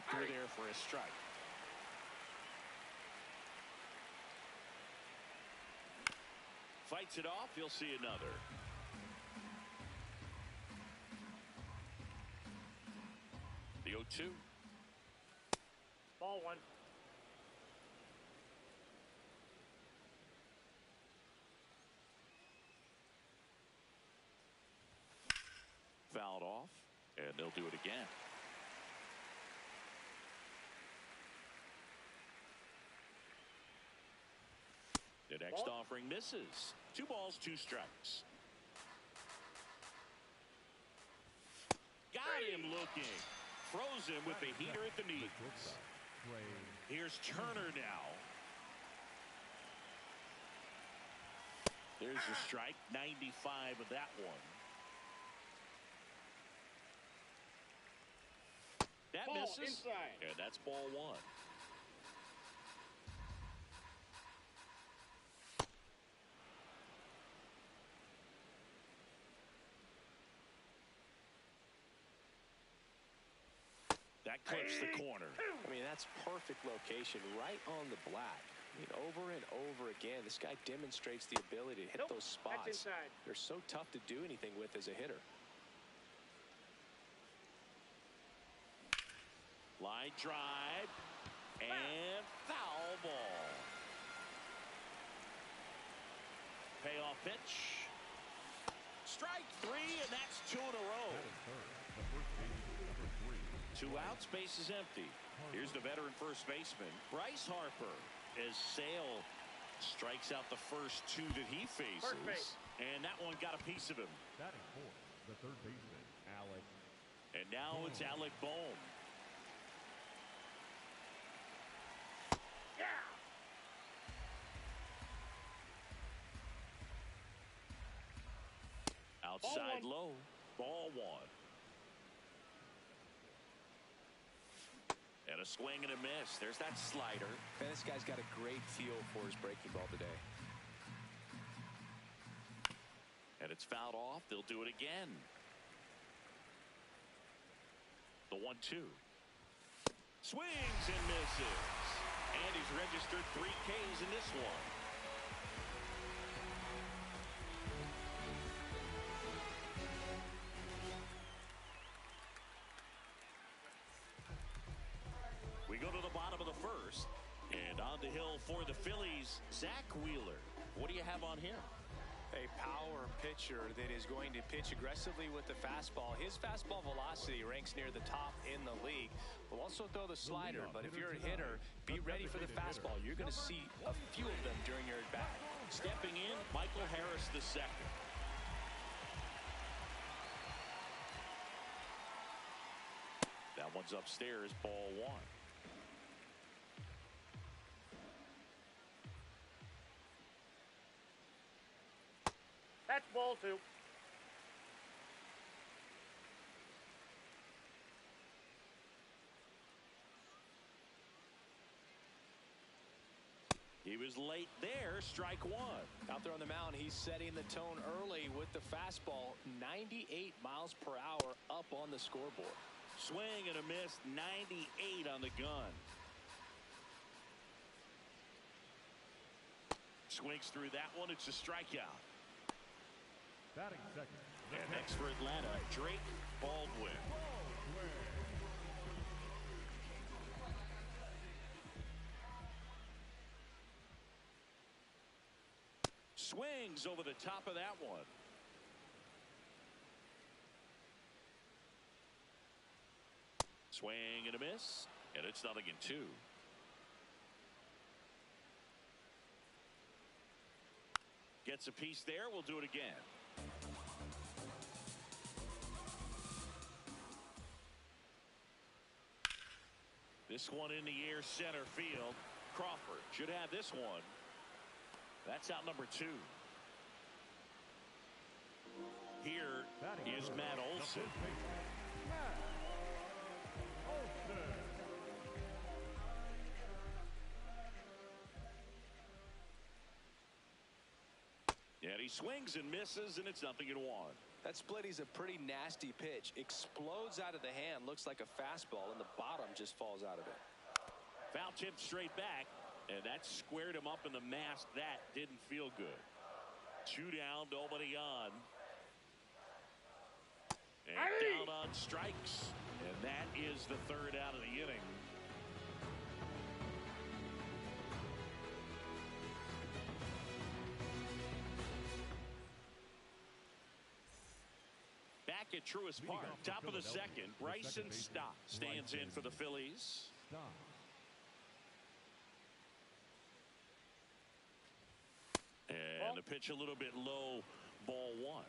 right through there for a strike. Fights it off. He'll see another. The 0-2. Ball one. Fouled off, and they'll do it again. The next offering misses. 2 balls, 2 strikes. Got him looking. Frozen with the heater at the knees. Here's Turner now. There's the strike. 95 of that one. That ball misses. Inside. And that's ball 1. That clips the corner. I mean, that's perfect location right on the black. I mean, over and over again, this guy demonstrates the ability to hit those spots. That's inside. They're so tough to do anything with as a hitter. Line drive and foul ball. Payoff pitch. Strike 3, and that's 2 in a row. 2 outs, base is empty. Here's the veteran first baseman, Bryce Harper, as Sale strikes out the first 2 that he faces. And that one got a piece of him. Batting fourth, the third baseman, Alec. And now it's Alec Bohm. Yeah. Outside low, ball 1. And a swing and a miss. There's that slider. Man, this guy's got a great feel for his breaking ball today. And it's fouled off. They'll do it again. The 1-2. Swings and misses. And he's registered 3 Ks in this one. We go to the bottom of the first. And on the hill for the Phillies, Zach Wheeler. What do you have on him? A power pitcher that is going to pitch aggressively with the fastball. His fastball velocity ranks near the top in the league. Will also throw the slider, but if you're a hitter, be ready for the fastball. You're going to see a few of them during your at-bat. Stepping in, Michael Harris II. That one's upstairs, ball 1. That's ball 2. He was late there. Strike 1. Out there on the mound, he's setting the tone early with the fastball. 98 miles per hour up on the scoreboard. Swing and a miss. 98 on the gun. Swings through that one. It's a strikeout. Batting second. And next for Atlanta, Drake Baldwin. Swings over the top of that one. Swing and a miss. And it's 0-2. Gets a piece there. We'll do it again. This one in the air, center field. Crawford should have this one. That's out number 2. Here is Matt Olson. And he swings and misses, and it's 0-1. That splitty's a pretty nasty pitch. Explodes out of the hand, looks like a fastball, and the bottom just falls out of it. Foul tip straight back, and that squared him up in the mask. That didn't feel good. 2 down, nobody on. And down on strikes. And that is the 3rd out of the inning. Back at Truist Park, top of the 2nd, Bryson Stott stands in for the Phillies. And the pitch a little bit low, ball 1.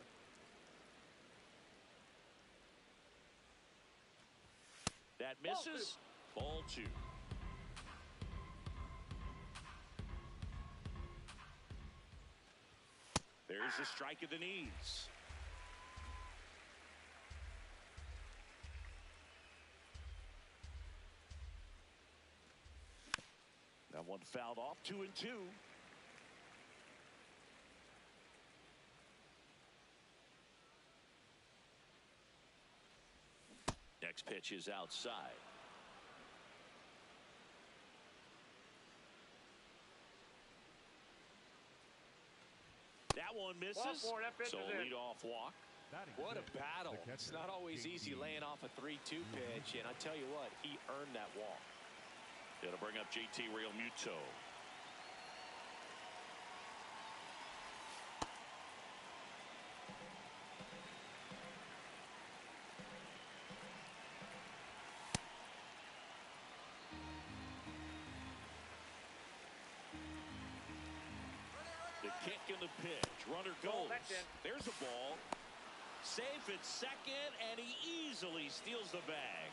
That misses. Ball 2. There's the strike at the knees. That one fouled off. 2-2. Next pitch is outside. That one misses. So lead-off walk. What a battle. It's not always easy laying off a 3-2 pitch, and I tell you what, he earned that walk. It'll bring up JT Realmuto. The kick and the pitch. Runner goes. There's a ball. Safe at second, and he easily steals the bag.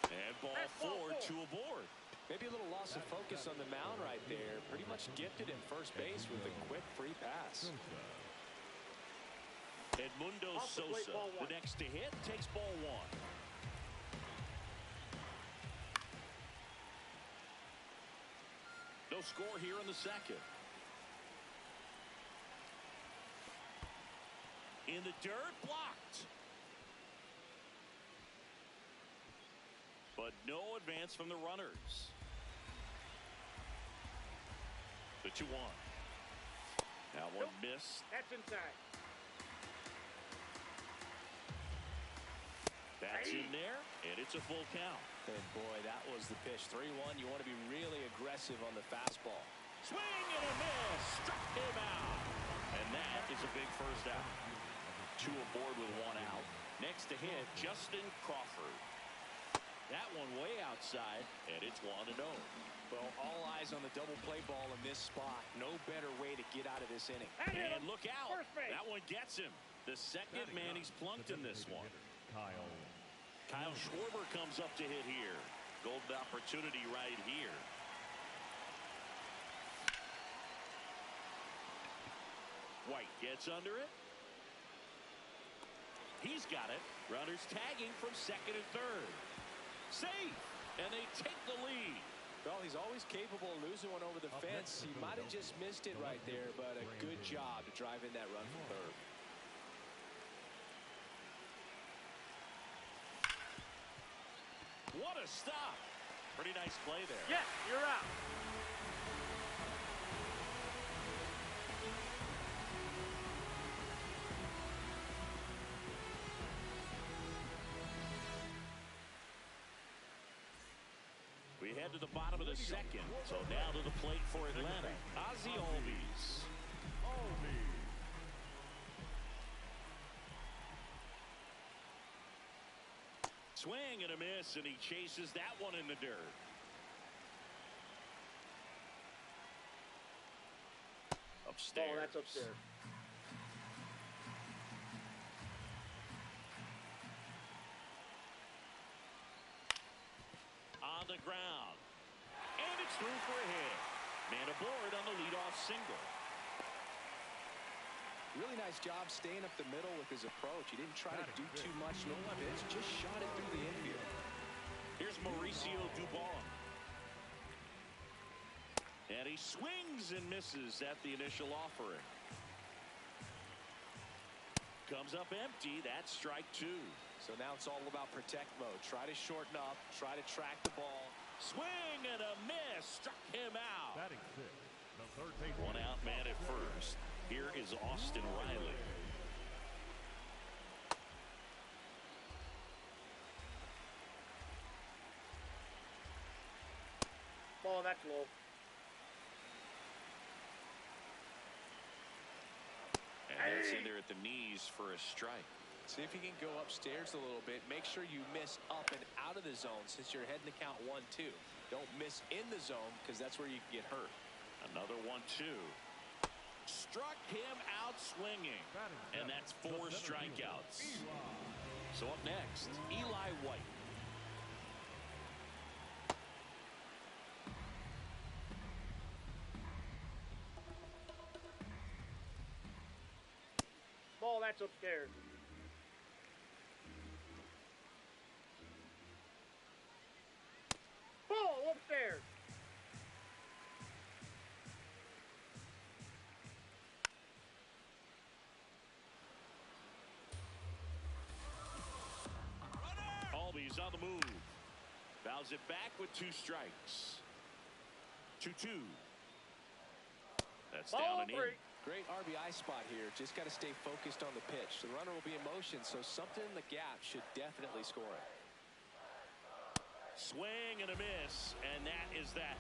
And ball 4, 2 aboard. Maybe a little loss of focus on the mound right there. Pretty much gifted in first base with a quick free pass. Edmundo Sosa, the next to hit, takes ball 1. No score here in the 2nd. In the dirt, blocked. But no advance from the runners. The 2-1. That one missed. That's inside. That's in there, and it's a full count. And boy, that was the pitch. 3-1. You want to be really aggressive on the fastball. Swing and a miss. Struck him out. And that is a big first out. 2 aboard with 1 out. Next to hit, Justin Crawford. That one way outside, and it's 1-0. Well, all eyes on the double play ball in this spot. No better way to get out of this inning. And look out. That one gets him. The second man he's plunked in this one. Kyle Schwarber comes up to hit here. Golden opportunity right here. White gets under it. He's got it. Runners tagging from 2nd and 3rd. Safe, and they take the lead. Well, he's always capable of losing one over the fence. He might have just missed it right there, but a good job to drive in that run from 3rd. What a stop. Pretty nice play there. Yes, you're out. We head to the bottom of the 2nd. So now to the plate for Atlanta. Ozzie Albies. Swing and a miss, and he chases that one in the dirt. Upstairs. Oh, that's upstairs. On the ground. And it's through for a hit. Man aboard on the leadoff single. Really nice job staying up the middle with his approach. He didn't try to do too much. No pitch, just shot it through the infield. Here's Mauricio Dubon. And he swings and misses at the initial offering. Comes up empty. That's strike two. So now it's all about protect mode. Try to shorten up. Try to track the ball. Swing and a miss. Struck him out. Batting six, the third baseman. One out man at first. Here is Austin Riley. Ball, that's low. And that's in there at the knees for a strike. See if you can go upstairs a little bit. Make sure you miss up and out of the zone since you're heading to count 1-2. Don't miss in the zone because that's where you can get hurt. Another 1-2. Struck him out swinging. And that's 4 strikeouts. So up next, Eli White. Ball, that's upstairs. Ball, upstairs. Albies on the move. Fouls it back with 2 strikes. 2-2. That's Ball down and in. 3. Great RBI spot here. Just got to stay focused on the pitch. The runner will be in motion, so something in the gap should definitely score it. Swing and a miss, and that is that.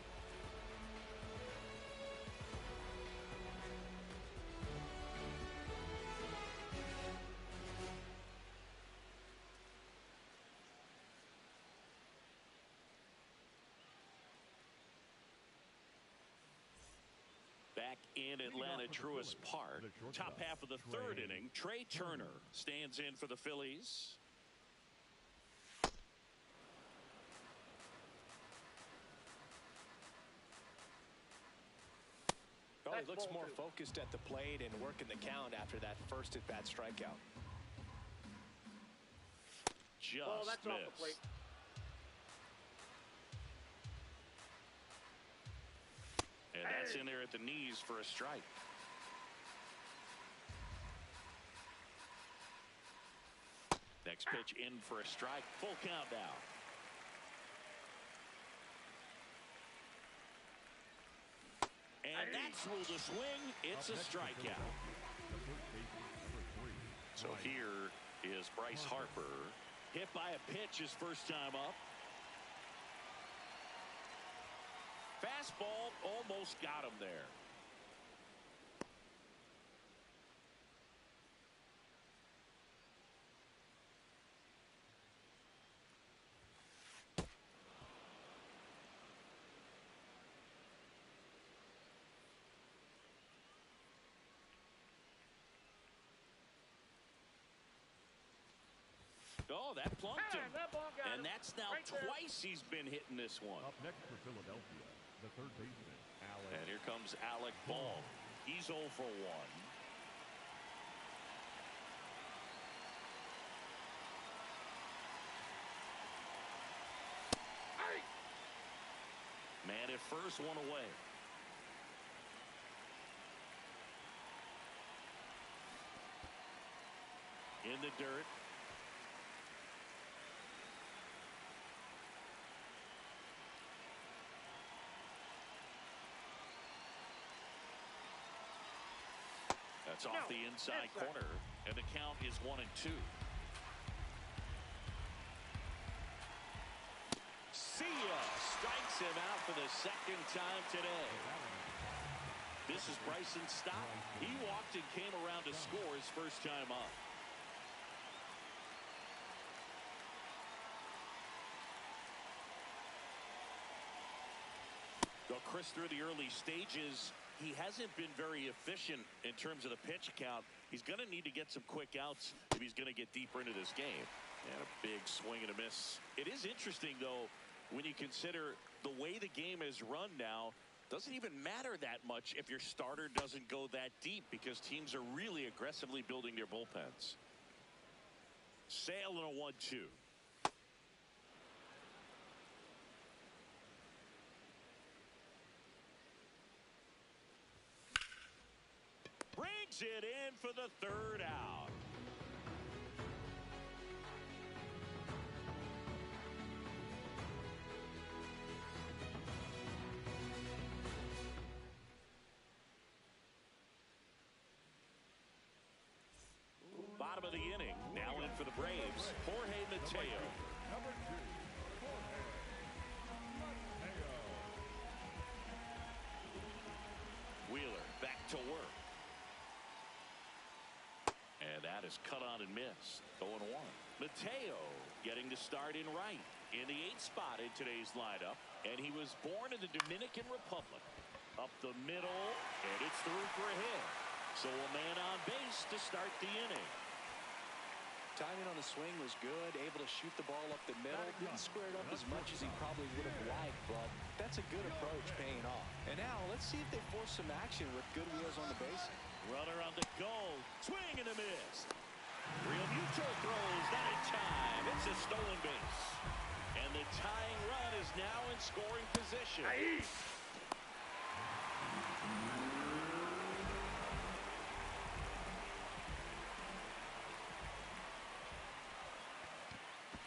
Back in Atlanta Truist Park, top half of the third inning, Trey Turner stands in for the Phillies. Oh, he looks more focused at the plate and working the count after that first at-bat strikeout. Just Ball, that's off the plate. missed. And that's in there at the knees for a strike. Next pitch in for a strike. Full count now. And that's ruled a swing. It's a strikeout. So here is Bryce Harper. Hit by a pitch his first time up. Fastball almost got him there. Oh, that plunked him. That ball got And him. that's now Right there. twice he's been hitting this one. Up next for Philadelphia, the third baseman, Alec. And here comes Alec Bohm. He's 0 for 1. Man at first, one away. In the dirt. That's off the inside corner, and the count is 1-2. See ya! Strikes him out for the second time today. This is Bryson Stott. He walked and came around to score his first time up. Well, Chris, through the early stages, he hasn't been very efficient in terms of the pitch count. He's going to need to get some quick outs if he's going to get deeper into this game. And a big swing and a miss. It is interesting, though, when you consider the way the game is run now, doesn't even matter that much if your starter doesn't go that deep because teams are really aggressively building their bullpens. Sale in a 1-2. Brings it in for the third out. Bottom of the inning. Now in for the Braves, Jorge Mateo. Number 2, Jorge Mateo. Wheeler back to work. And that is cut on and missed. 0-1. Mateo getting to start in right. In the 8th spot in today's lineup. And he was born in the Dominican Republic. Up the middle, and it's through for a hit. So a man on base to start the inning. Timing on the swing was good, able to shoot the ball up the middle. Didn't square it up as much as he probably would have liked, but that's a good approach paying off. And now let's see if they force some action with good wheels on the base. Runner on the go. Swing and a miss. Real Muto throws, not in time. It's a stolen base. And the tying run is now in scoring position.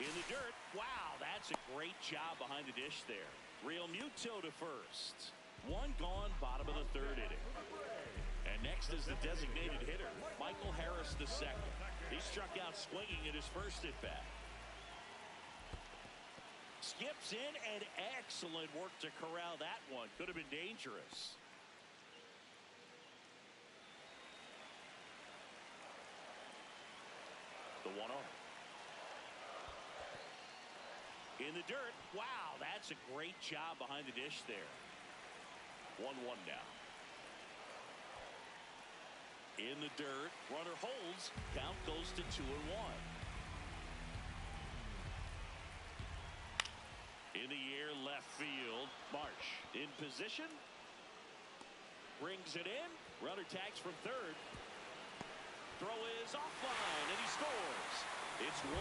In the dirt. Wow, that's a great job behind the dish there. Real Muto to first. One gone, bottom of the third inning. And next is the designated hitter, Michael Harris II. He struck out swinging at his first at bat. Skips in, and excellent work to corral that one. Could have been dangerous. The 1-0. In the dirt. Wow, that's a great job behind the dish there. 1-1 now. In the dirt. Runner holds. Count goes to 2-1. In the air, left field. Marsh in position. Brings it in. Runner tags from third. Throw is offline, and he scores. It's 1-1.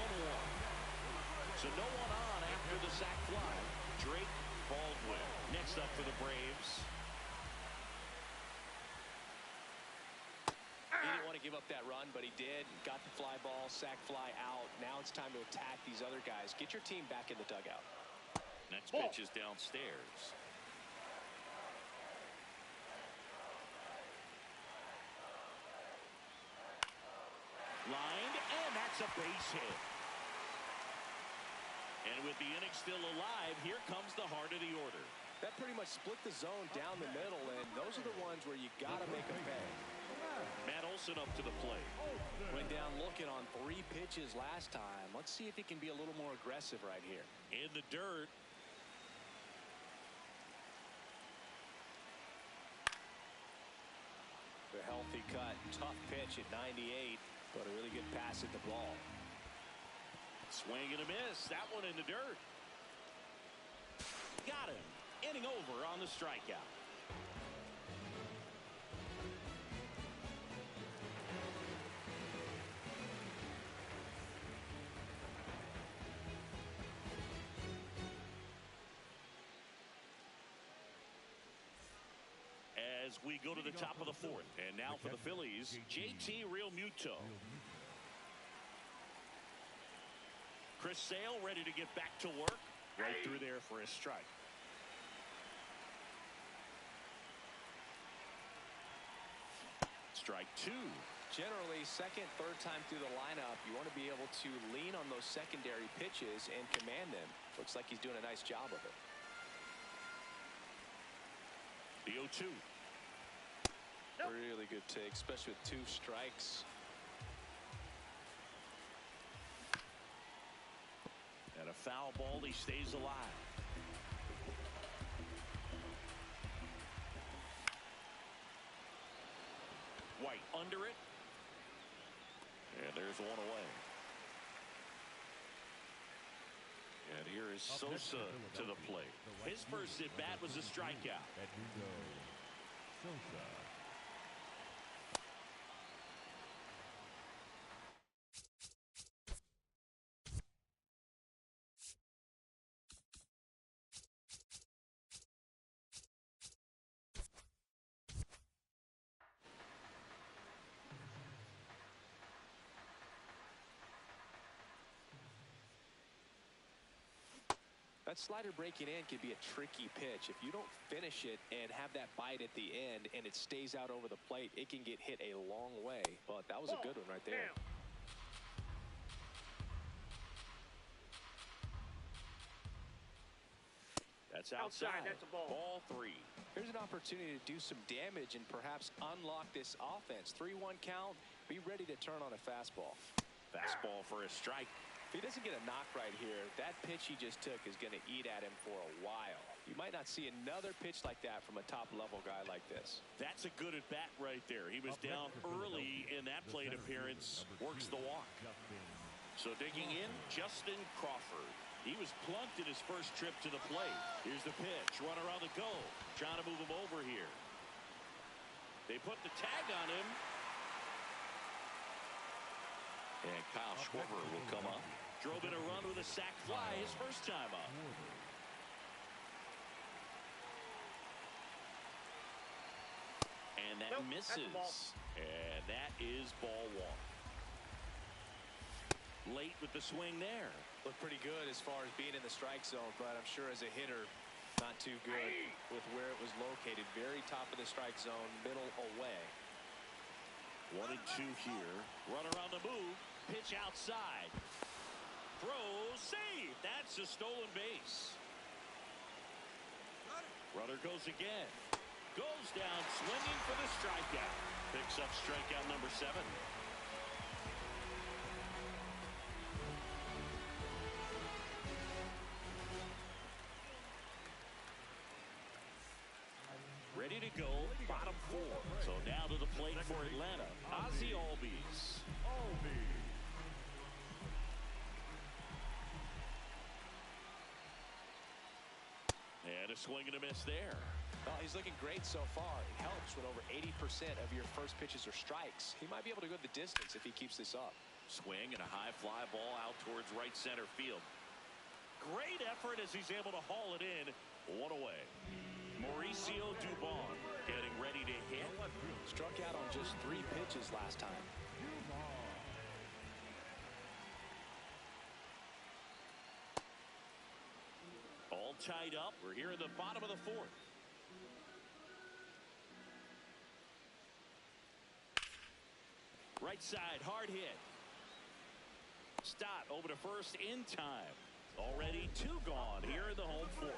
So no one on after the sac fly. Drake Baldwin next up for the Braves. He didn't want to give up that run, but he did. Got the fly ball, sac fly out. Now it's time to attack these other guys. Get your team back in the dugout. Next pitch is downstairs. Lined, and that's a base hit. And with the inning still alive, here comes the heart of the order. That pretty much split the zone down the middle, and those are the ones where you got to make them pay. Matt Olson up to the plate. Went down looking on 3 pitches last time. Let's see if he can be a little more aggressive right here. In the dirt. The healthy cut. Tough pitch at 98, but a really good pass at the ball. Swing and a miss. That one in the dirt. Got him. Inning over on the strikeout. As we go to the top of the 4th. And now for the Phillies, JT Realmuto. Chris Sale ready to get back to work. Right through there for a strike. Strike 2. Generally, second, third time through the lineup, you want to be able to lean on those secondary pitches and command them. Looks like he's doing a nice job of it. The 0-2. Really good take, especially with 2 strikes. And a foul ball, he stays alive. White under it. And there's one away. And here is Sosa to the plate. His first at bat was a strikeout. Edmundo Sosa. That slider breaking in can be a tricky pitch. If you don't finish it and have that bite at the end and it stays out over the plate, it can get hit a long way. But that was a good one right there. Down. That's outside. That's a ball. Ball 3. Here's an opportunity to do some damage and perhaps unlock this offense. 3-1 count. Be ready to turn on a fastball. Fastball for a strike. If he doesn't get a knock right here, that pitch he just took is going to eat at him for a while. You might not see another pitch like that from a top-level guy like this. That's a good at-bat right there. He was down early in that plate appearance. Works the walk. So digging in, Justin Crawford. He was plunked in his first trip to the plate. Here's the pitch. Runner on the go. Trying to move him over here. They put the tag on him. And Kyle Schwarber will come up. Drove in a run with a sac fly his first time up. And that Nope, misses. that's a ball. And that is ball 1. Late with the swing there. Looked pretty good as far as being in the strike zone, but I'm sure as a hitter, not too good with where it was located. Very top of the strike zone, middle away. 1 and 2 here. Runner on the move. Pitch outside. Throw, save. That's a stolen base. Runner goes again. Goes down swinging for the strikeout. Picks up strikeout number 7. Ready to go, bottom 4. So now to the plate for Atlanta, Ozzie Albies. And a swing and a miss there. Well, he's looking great so far. It helps when over 80% of your first pitches are strikes. He might be able to go the distance if he keeps this up. Swing and a high fly ball out towards right center field. Great effort as he's able to haul it in. 1 away. Mauricio Dubon getting ready to hit. Struck out on just 3 pitches last time. All tied up. We're here in the bottom of the 4th. Right side, hard hit. Stott over to first in time. Already 2 gone here in the home 4th.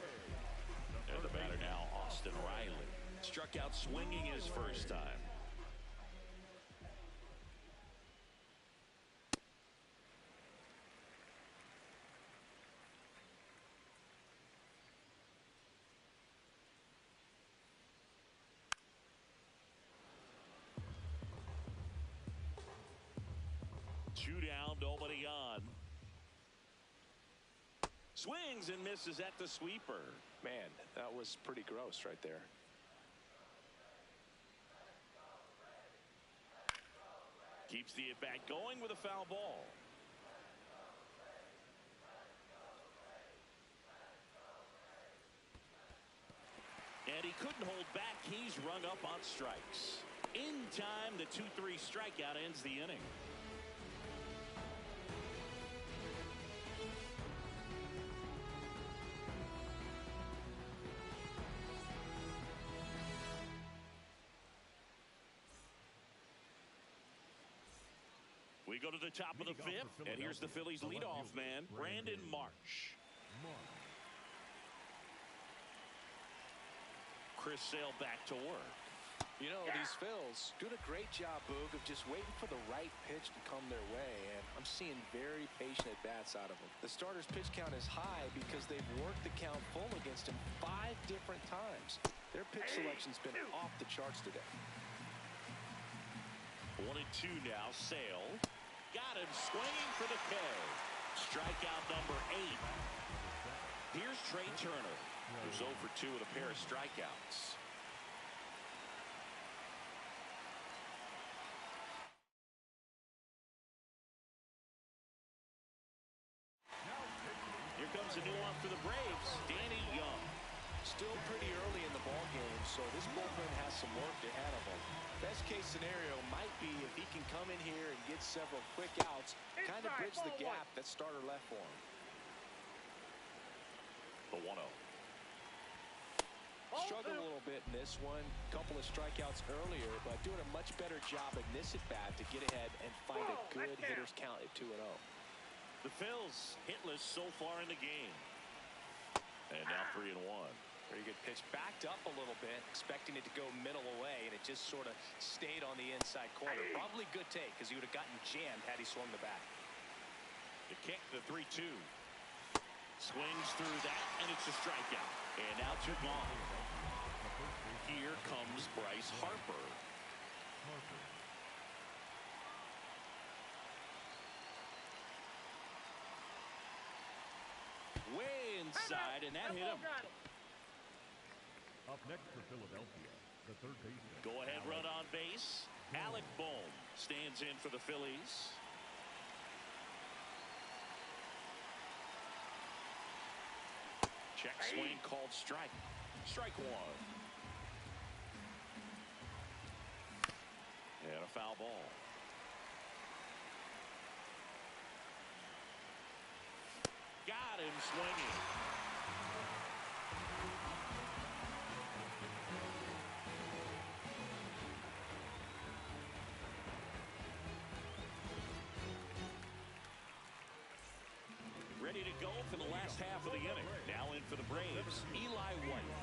And the batter now, Austin Riley. Struck out swinging his first time. Two down, nobody on. Swings and misses at the sweeper. Man, that was pretty gross right there. Keeps the at-bat going with a foul ball. And he couldn't hold back. He's rung up on strikes. In time, the 2-3 strikeout ends the inning. We go to the top of the 5th, and here's the Phillies leadoff man, Brandon Marsh. Chris Sale back to work. You know, these Phils doing a great job, Boog, of just waiting for the right pitch to come their way, and I'm seeing very patient at-bats out of them. The starter's pitch count is high because they've worked the count full against him 5 different times. Their pitch selection's been off the charts today. 1 and 2 now, Sale. Got him swinging for the K. Strikeout number 8. Here's Trey Turner, who's 0 for 2 with a pair of strikeouts. Here comes a new one for the Braves, Danny Young. Still pretty early in the ball game, so this bullpen has some work ahead of him. Best case scenario might be if he can come in here and get several quick outs, kind of bridge the gap that starter left for him. The 1-0. Struggled a little bit in this one. Couple of strikeouts earlier, but doing a much better job in this at-bat to get ahead and find a good hitter's count at 2-0. The Phils hitless so far in the game. And now 3-1. Very good pitch. Backed up a little bit, expecting it to go middle away, and it just sort of stayed on the inside corner. Probably good take, because he would have gotten jammed had he swung the bat. The kick, the 3-2. Swings through that, and it's a strikeout. And now 2 gone. Here comes Bryce Harper. Way inside, and that hit him. Up next for Philadelphia, the third baseman. Go ahead run on base. Alec Bohm stands in for the Phillies. Check swing called strike. Strike 1. And a foul ball. Got him swinging. Ready to go for the last half of the inning. Now in for the Braves, Eli White.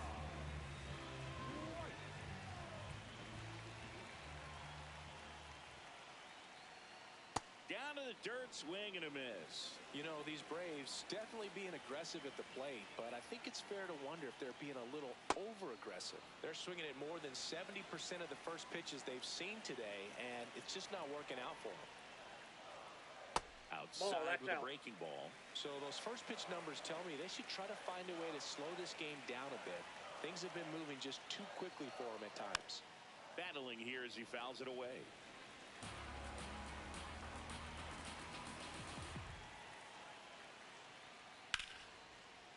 Down to the dirt, swing and a miss. You know, these Braves definitely being aggressive at the plate, but I think it's fair to wonder if they're being a little over-aggressive. They're swinging at more than 70% of the first pitches they've seen today, and it's just not working out for them. Outside with a breaking ball. So those first pitch numbers tell me they should try to find a way to slow this game down a bit. Things have been moving just too quickly for him at times. Battling here as he fouls it away.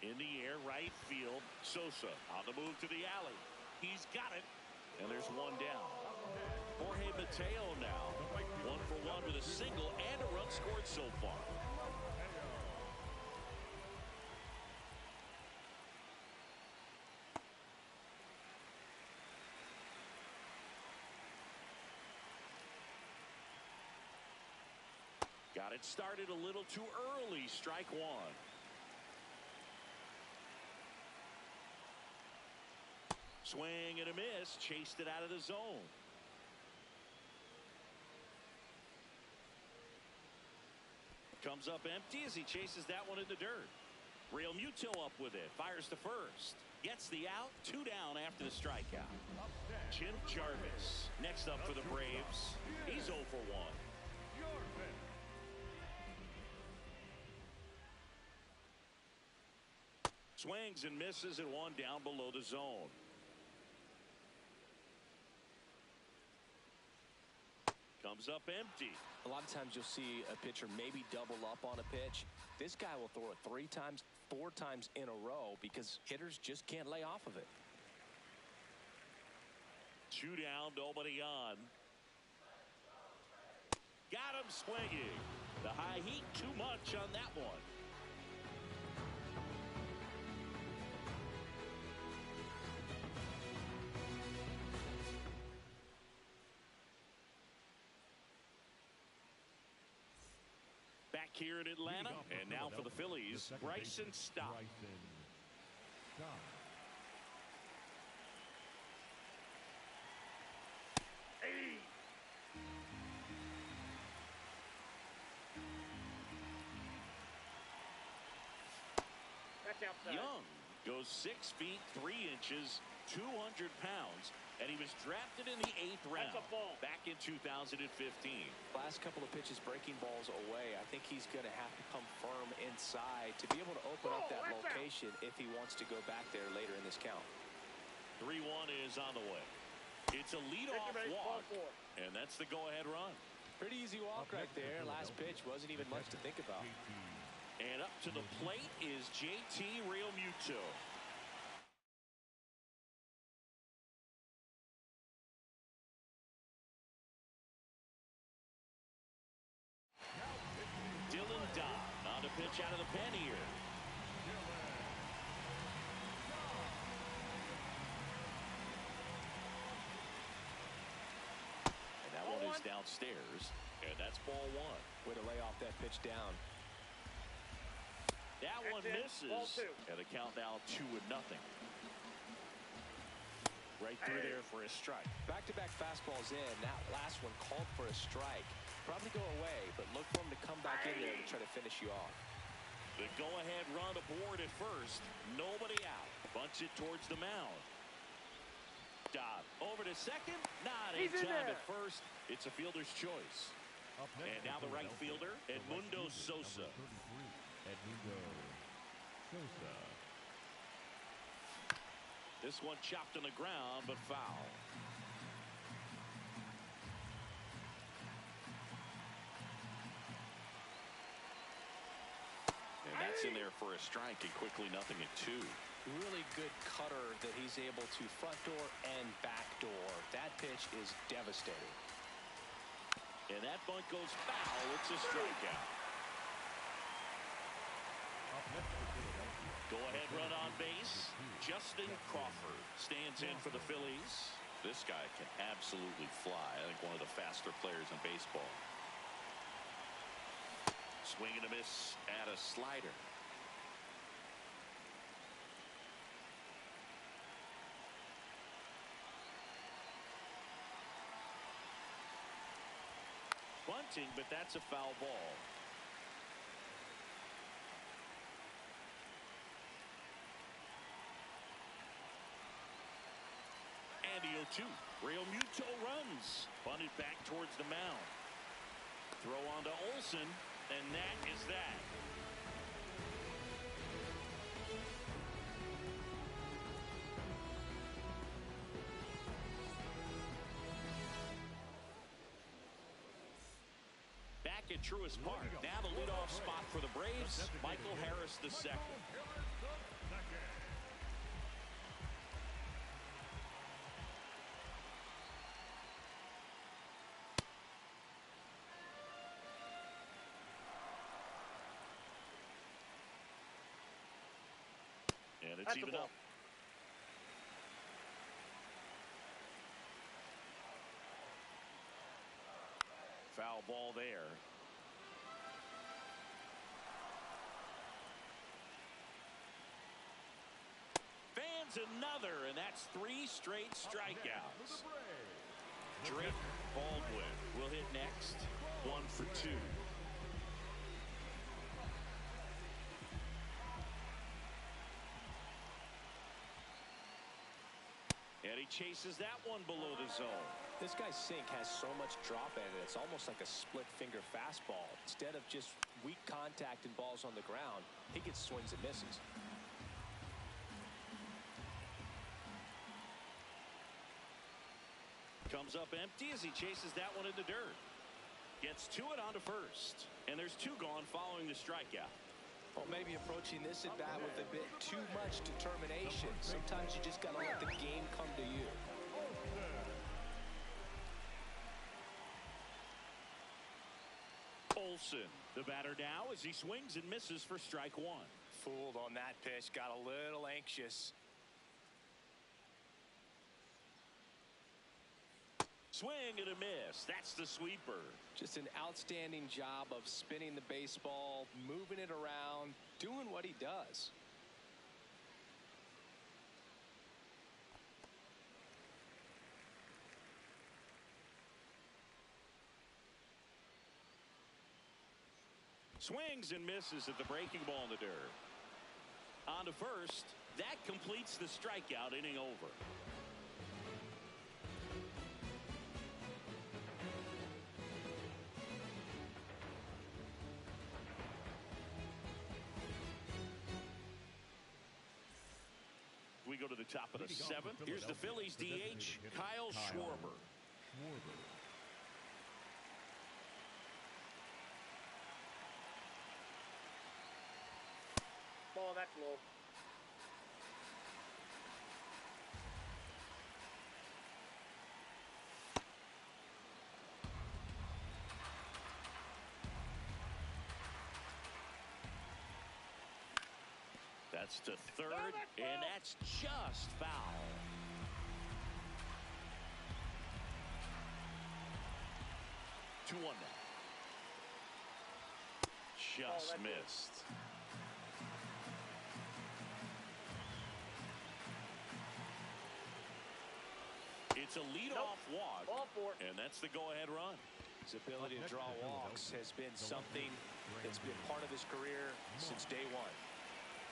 In the air, right field. Sosa on the move to the alley. He's got it. And there's one down. Jorge Mateo now. 1 for 1 with a single and a run scored so far. Got it started a little too early. Strike 1. Swing and a miss. Chased it out of the zone. Comes up empty as he chases that one in the dirt. Real Muto up with it. Fires to first. Gets the out. 2 down after the strikeout. Jim Jarvis next up for the Braves. He's 0 for 1. Swings and misses at 1 down below the zone. Comes up empty. A lot of times you'll see a pitcher maybe double up on a pitch. This guy will throw it 3 times, 4 times in a row because hitters just can't lay off of it. 2 down, nobody on. Got him swinging. The high heat, too much on that one. Back here in Atlanta, and now for the Phillies, Bryson Stott. That's outside. Young goes 6 feet 3 inches, 200 pounds, and he was drafted in the 8th round That's a ball. back in 2015. Last couple of pitches breaking balls away. I think he's going to have to come firm inside to be able to open up that location if he wants to go back there later in this count. 3-1 is on the way. It's a leadoff walk, and that's the go-ahead run. Pretty easy walk right there. Last pitch wasn't even much to think about. And up to the plate is JT Realmuto. Dylan Dodd on to pitch out of the pen here. Gets downstairs, and that's ball one. Way to lay off that pitch down. That one misses. Ball two. And the count now 2-0. Right through there for a strike. Back-to-back fastballs in. That last one called for a strike. Probably go away, but look for him to come back in there to try to finish you off. The go-ahead run aboard at first. Nobody out. Bunch it towards the mound. Dodd over to second. Not in time at first. It's a fielder's choice. And now the right fielder, Edmundo Sosa. Edmundo Sosa. This one chopped on the ground, but foul. And that's in there for a strike, and quickly 0-2. Really good cutter that he's able to front door and back door. That pitch is devastating. And that bunt goes foul. It's a strikeout. Up next for Philadelphia. Go-ahead run on base. Justin Crawford stands in for the Phillies. This guy can absolutely fly. I think one of the faster players in baseball. Swing and a miss at a slider. Bunting, but that's a foul ball. And the 0-2. Real Muto runs. Bunted back towards the mound. Throw on to Olsen, and that is that. Back at Truist Park. Now the leadoff spot for the Braves, Michael Harris II. And it's even up. Foul ball there. Fans another, and that's 3 straight strikeouts. Drake Baldwin will hit next. 1 for 2. And he chases that one below the zone. This guy's sink has so much drop in it, it's almost like a split finger fastball. Instead of just weak contact and balls on the ground, he gets swings and misses. Comes up empty as he chases that one in the dirt. Gets to it onto first. And there's 2 gone following the strikeout. Well, maybe approaching this at bat with a bit too much determination. Sometimes you just got to let the game come to you. Olsen, the batter now, as he swings and misses for strike 1. Fooled on that pitch, got a little anxious. Swing and a miss. That's the sweeper. Just an outstanding job of spinning the baseball, moving it around, doing what he does. Swings and misses at the breaking ball in the dirt. On to first. That completes the strikeout, inning over. We go to the top of the 7th. Here's the Phillies DH, Kyle Schwarber. Ball, that's low. That's to third, and that's just foul. 2-1 now. Just missed. It's a leadoff walk, and that's the go-ahead run. His ability to draw walks has been something that's been part of his career since day one.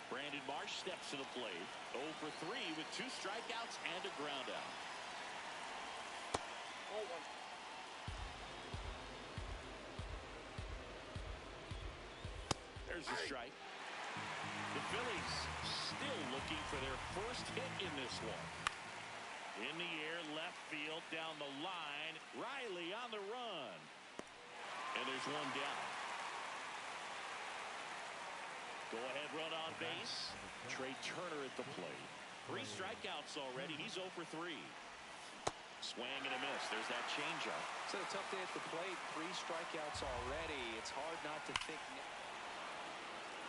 Brandon Marsh steps to the plate. 0 for 3 with 2 strikeouts and a ground out. There's a strike. The Phillies still looking for their first hit in this one. In the air, left field, down the line. Riley on the run. And there's one down. Go-ahead run on base. Trey Turner at the plate. 3 strikeouts already. He's 0 for 3. Swing and a miss. There's that changeup. It's a tough day at the plate. 3 strikeouts already. It's hard not to think.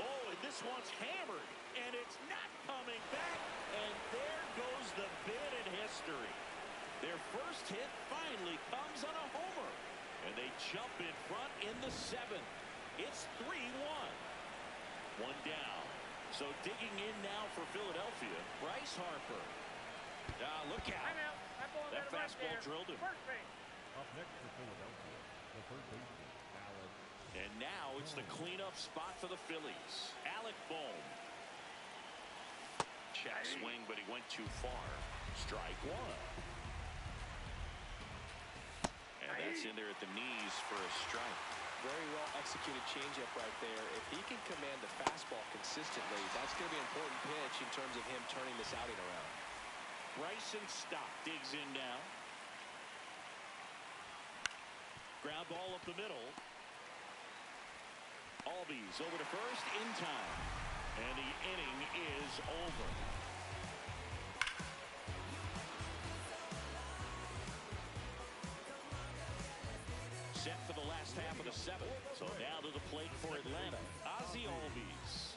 Oh, and this one's hammered. And it's not coming back. And there goes the bid in history. Their first hit finally comes on a homer. And they jump in front in the 7th. It's 3-1. 1 down. So digging in now for Philadelphia, Bryce Harper. Look out. That fastball drilled him. Up next for Philadelphia, the third baseman, Alec. And now it's the cleanup spot for the Phillies. Alec Bohm. Check swing, but he went too far. Strike 1. And that's in there at the knees for a strike. Very well executed changeup right there. If he can command the fastball consistently, that's going to be an important pitch in terms of him turning this outing around. Bryson Stott digs in now. Ground ball up the middle. Albies over to first in time. And the inning is over. Set for the last half of the 7th. So now to the plate for Atlanta, Ozzie Albies.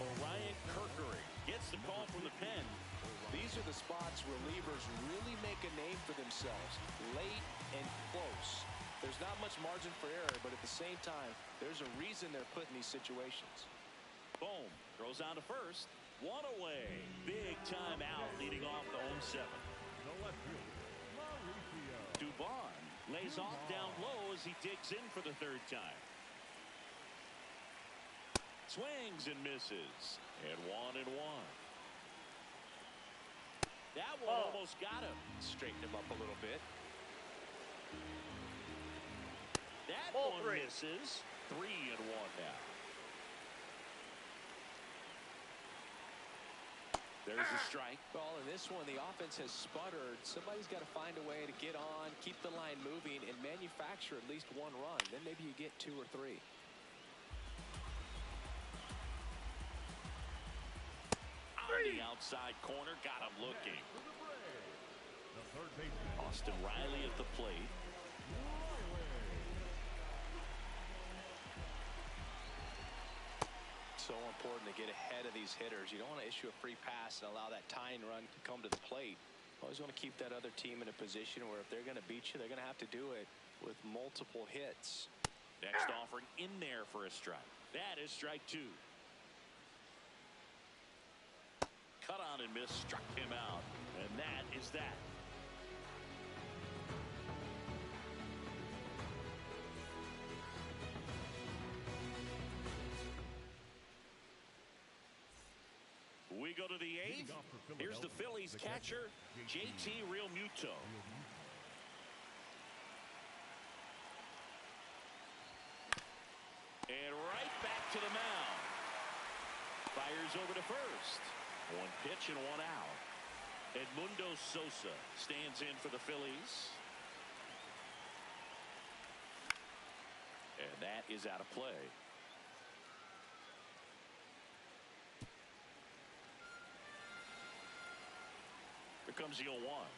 Orion Kerkering gets the call from the pen. These are the spots relievers really make a name for themselves. Late and close. There's not much margin for error, but at the same time, there's a reason they're put in these situations. Boom. Throws on to first. 1 away. Big time out leading off the home 7. The left fielder, Mauricio. Dubon lays off down low as he digs in for the 3rd time. Swings and misses. And 1-1. That one almost got him. Straighten him up a little bit. That one misses. 3-1 now. There's a strike. Well, in this one, the offense has sputtered. Somebody's got to find a way to get on, keep the line moving, and manufacture at least 1 run. Then maybe you get 2 or 3. On the outside corner, got him looking. The third baseman, Austin Riley at the plate. So important to get ahead of these hitters. You don't want to issue a free pass and allow that tying run to come to the plate. Always want to keep that other team in a position where if they're going to beat you, they're going to have to do it with multiple hits. Next offering in there for a strike. That is strike 2. Cut on and miss, struck him out. And that is that. We go to the 8th. Here's the Phillies catcher, JT Realmuto. And right back to the mound. Fires over to first. 1 pitch and 1 out. Edmundo Sosa stands in for the Phillies. And that is out of play. Here comes the 0-1.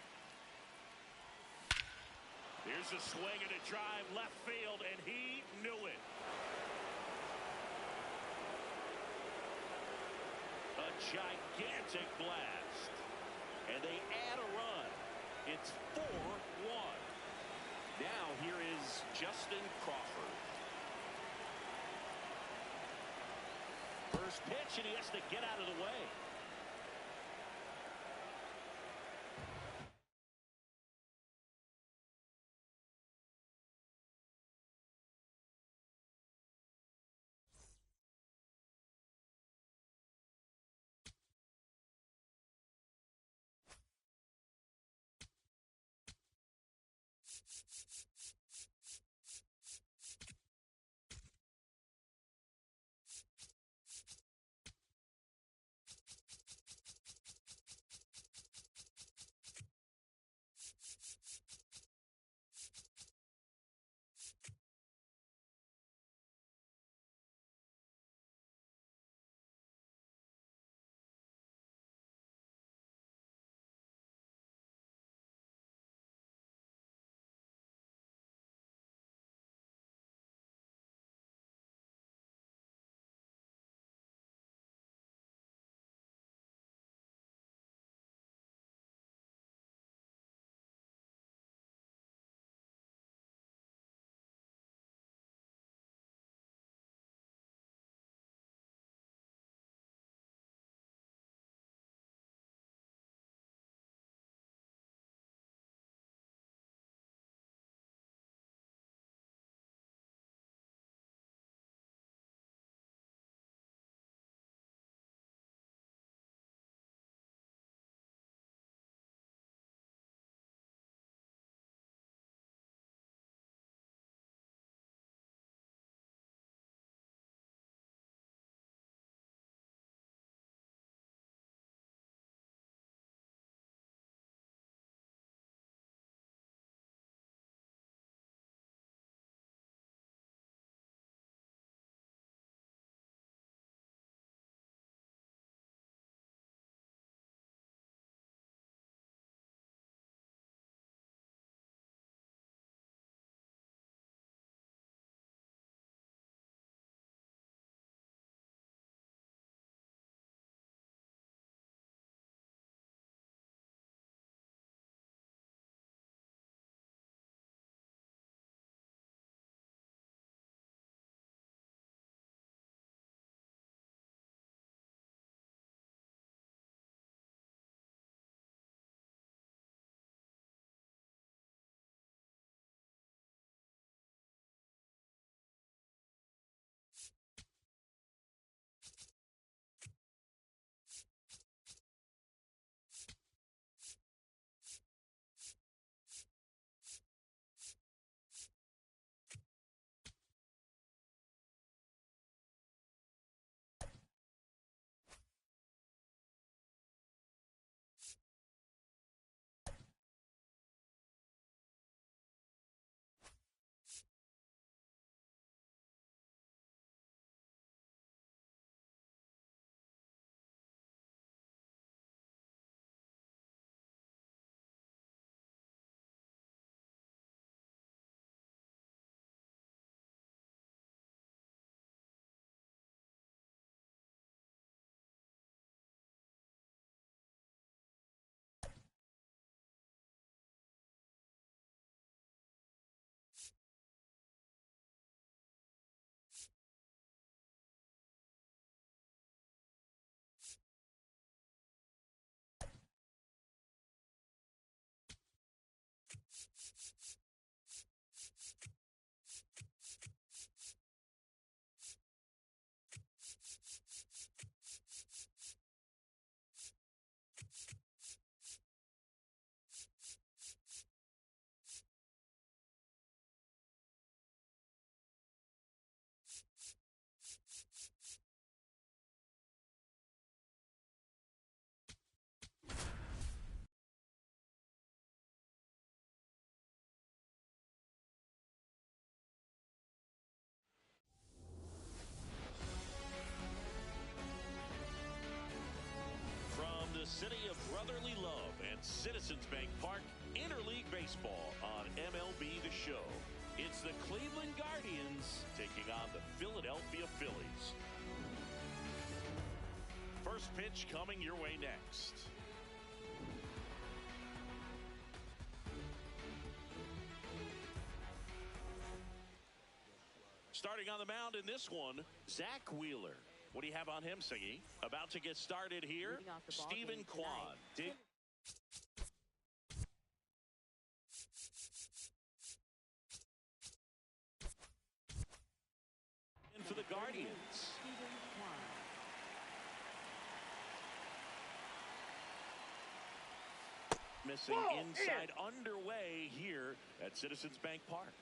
Here's a swing and a drive left field, and he knew it. gigantic blast. And they add a run. It's 4-1. Now here is Justin Crawford. First pitch, and he has to get out of the way. City of brotherly love and Citizens Bank Park, Interleague Baseball on MLB The Show. It's the Cleveland Guardians taking on the Philadelphia Phillies. First pitch coming your way next. Starting on the mound in this one, Zach Wheeler. What do you have on him, Siggy? About to get started here, Stephen Kwan. In for the Guardians. Missing inside underway here at Citizens Bank Park.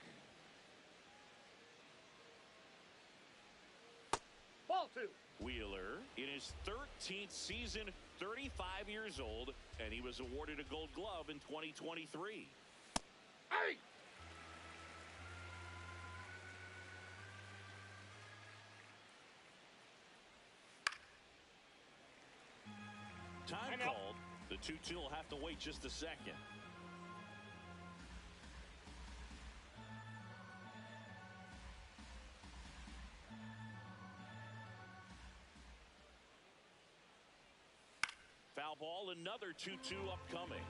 Ball two. Wheeler in his 13th season, 35 years old, and he was awarded a Gold Glove in 2023. Hey! Time called. The 2-2 will have to wait just a second. Foul ball, another 2-2 upcoming.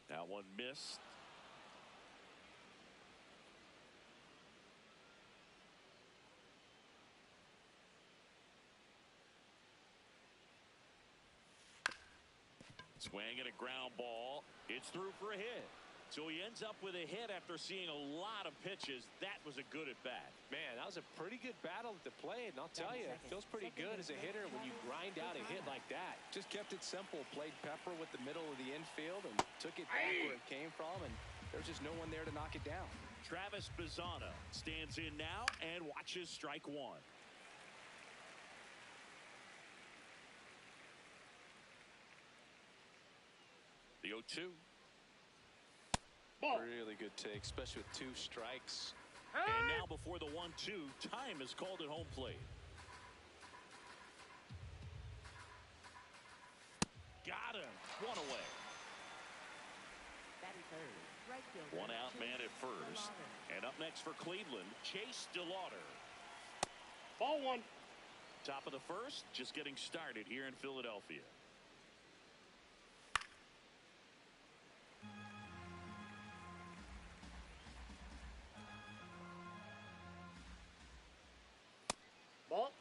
That one missed. Swing and a ground ball. It's through for a hit. So he ends up with a hit after seeing a lot of pitches. That was a good at bat. Man, that was a pretty good battle to play, and I'll tell you, it feels pretty good as a hitter when you grind out a hit like that. Just kept it simple, played pepper with the middle of the infield, and took it back where it came from, and there's just no one there to knock it down. Travis Bazzana stands in now and watches strike one. The 0-2. Ball. Really good take, especially with 2 strikes. And now before the 1-2, time is called at home plate. Got him. One away. One out man at first. And up next for Cleveland, Chase DeLauder. Ball one. Top of the first, just getting started here in Philadelphia. Ball.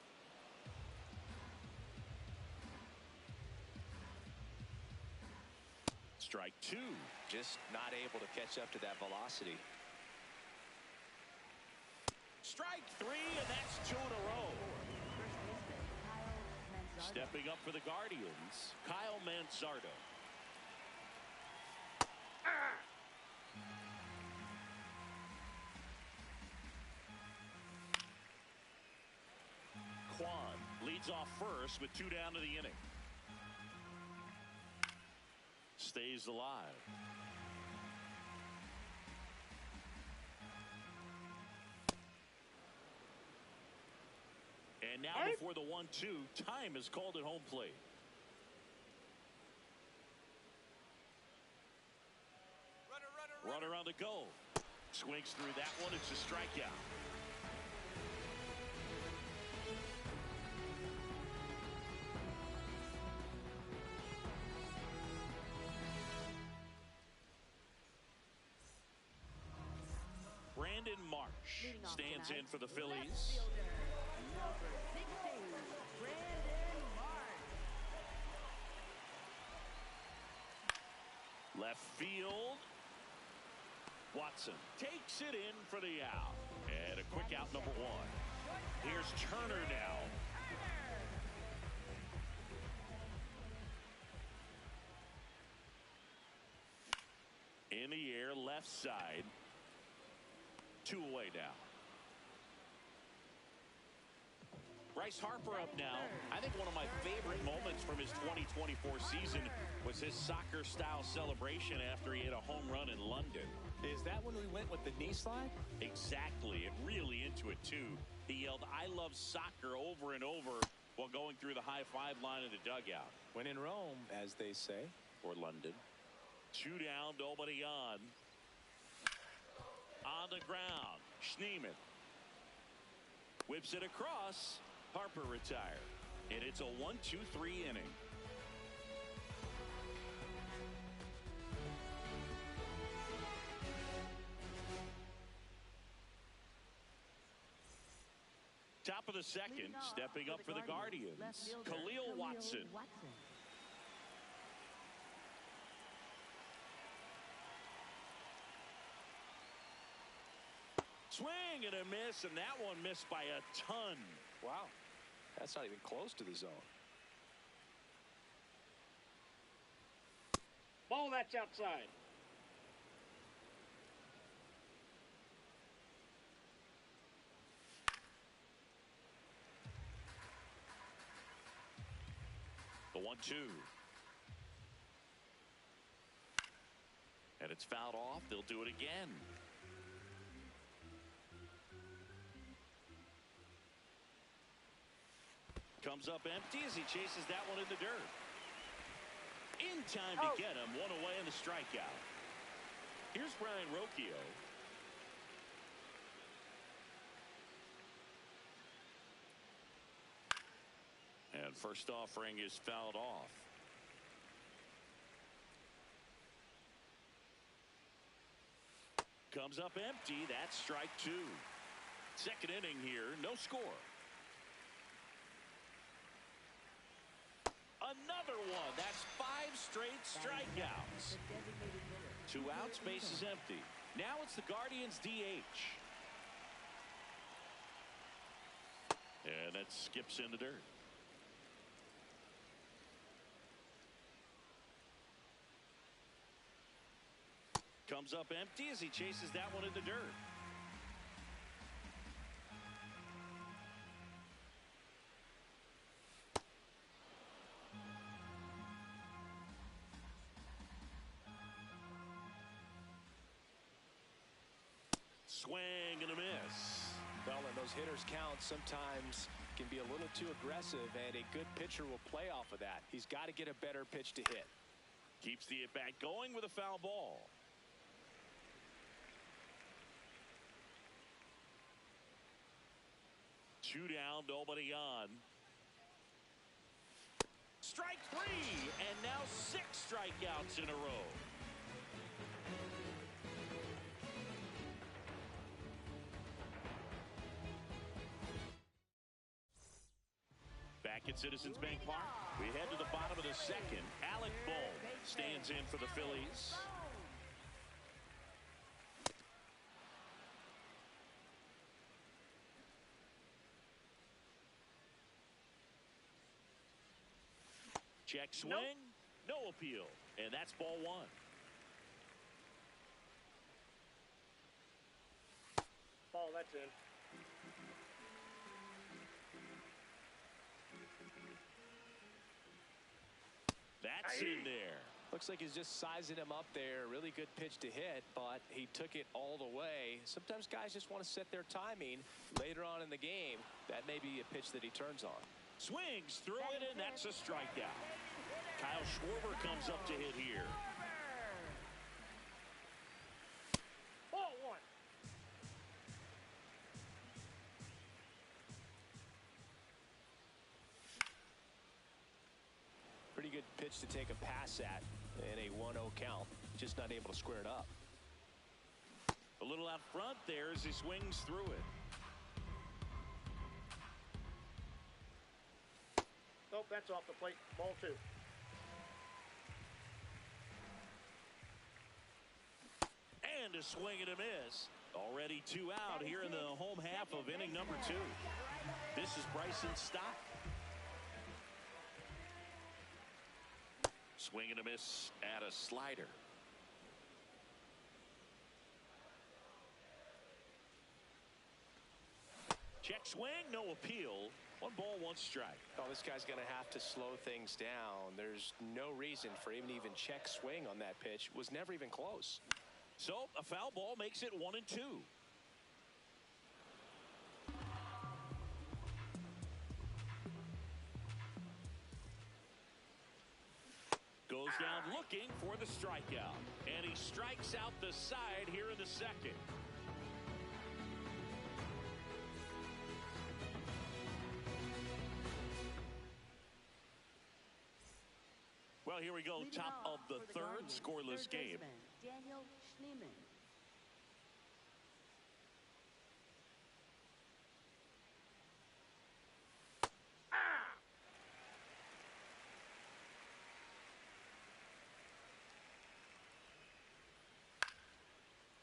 Strike 2. Just not able to catch up to that velocity. Strike 3, and that's 2 in a row. Stepping up for the Guardians, Kyle Manzardo. Kwan leads off first with 2 down to the inning. Stays alive. And now before the 1-2, time is called at home plate. Runner on the go. Swings through that one. It's a strikeout. Brandon Marsh stands in for the Phillies. Left field. Watson takes it in for the out. And a quick out, number 1. Here's Turner now. In the air, left side. 2 away now. Bryce Harper up now. I think one of my favorite moments from his 2024 season was his soccer-style celebration after he hit a home run in London. Is that when we went with the knee slide? Exactly, and really into it too. He yelled, "I love soccer," over and over while going through the high-five line of the dugout. When in Rome, as they say. Or London. 2 down, nobody on. On the ground, Schneemann. Whips it across. Harper retired. And it's a 1-2-3 inning. Top of the second, stepping up for the Guardians, Khalil Watson. Swing and a miss, and that one missed by a ton. Wow, that's not even close to the zone. Ball, that's outside. The 1-2. And it's fouled off. They'll do it again. Comes up empty as he chases that one in the dirt. In time to get him. One away in the strikeout. Here's Brian Rocchio. And first offering is fouled off. Comes up empty. That's strike 2. Second inning here. No score. Another one. That's 5 straight strikeouts. 2 outs. Base is empty. Now it's the Guardians DH. And that skips in the dirt. Comes up empty as he chases that one in the dirt. Swing and a miss. Well, and those hitters count sometimes can be a little too aggressive, and a good pitcher will play off of that. He's got to get a better pitch to hit. Keeps the at-bat going with a foul ball. Two down, nobody on. Strike 3, and now 6 strikeouts in a row. Back at Citizens Bank Park, we head to the bottom of the second. Alec Bohm stands in for the Phillies. Check swing, no appeal, and that's ball 1. Ball, that's in. That's in there. Looks like he's just sizing him up there. Really good pitch to hit, but he took it all the way. Sometimes guys just want to set their timing later on in the game. That may be a pitch that he turns on. Swings through it, and that's a strikeout. Kyle Schwarber comes up to hit here. Ball 1. Pretty good pitch to take a pass at in a 1-0 count. Just not able to square it up. A little out front there as he swings through it. Nope, that's off the plate. Ball 2. And a swing and a miss. Already 2 out here in the home half of inning number 2. This is Bryson Stott. Swing and a miss at a slider. Check swing, no appeal. 1 ball, 1 strike. Oh, this guy's going to have to slow things down. There's no reason for him to even check swing on that pitch. Was never even close. So a foul ball makes it 1-2. Goes down looking for the strikeout. And he strikes out the side here in the second. Well, here we go. Top of the third, scoreless game. Daniel Schneemann.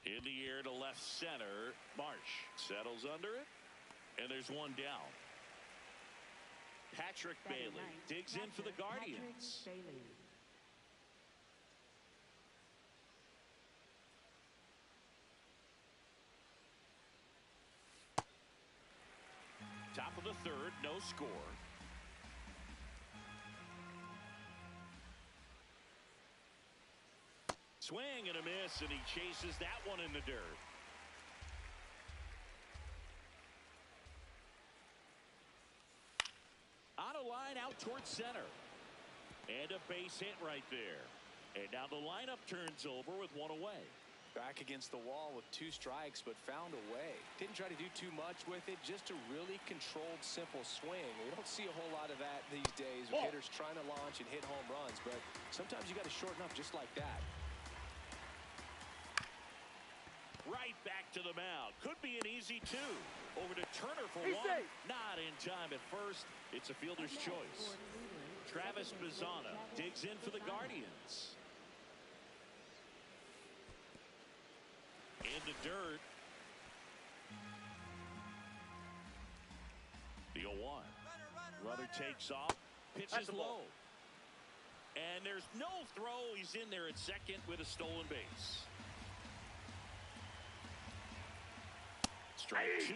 In the air to left center. Marsh settles under it. And there's one down. Patrick Bailey digs in for the Guardians. Top of the third, no score. Swing and a miss, and he chases that one in the dirt. On a line out towards center. And a base hit right there. And now the lineup turns over with one away. Back against the wall with 2 strikes, but found a way. Didn't try to do too much with it, just a really controlled, simple swing. We don't see a whole lot of that these days with hitters trying to launch and hit home runs, but sometimes you got to shorten up just like that. Right back to the mound. Could be an easy 2. Over to Turner for one. Safe. Not in time at first. It's a fielder's choice. Travis Bazzana digs in for the Guardians. In the dirt. The 0-1. Runner takes off. Pitches low. And there's no throw. He's in there at second with a stolen base. Strike 2.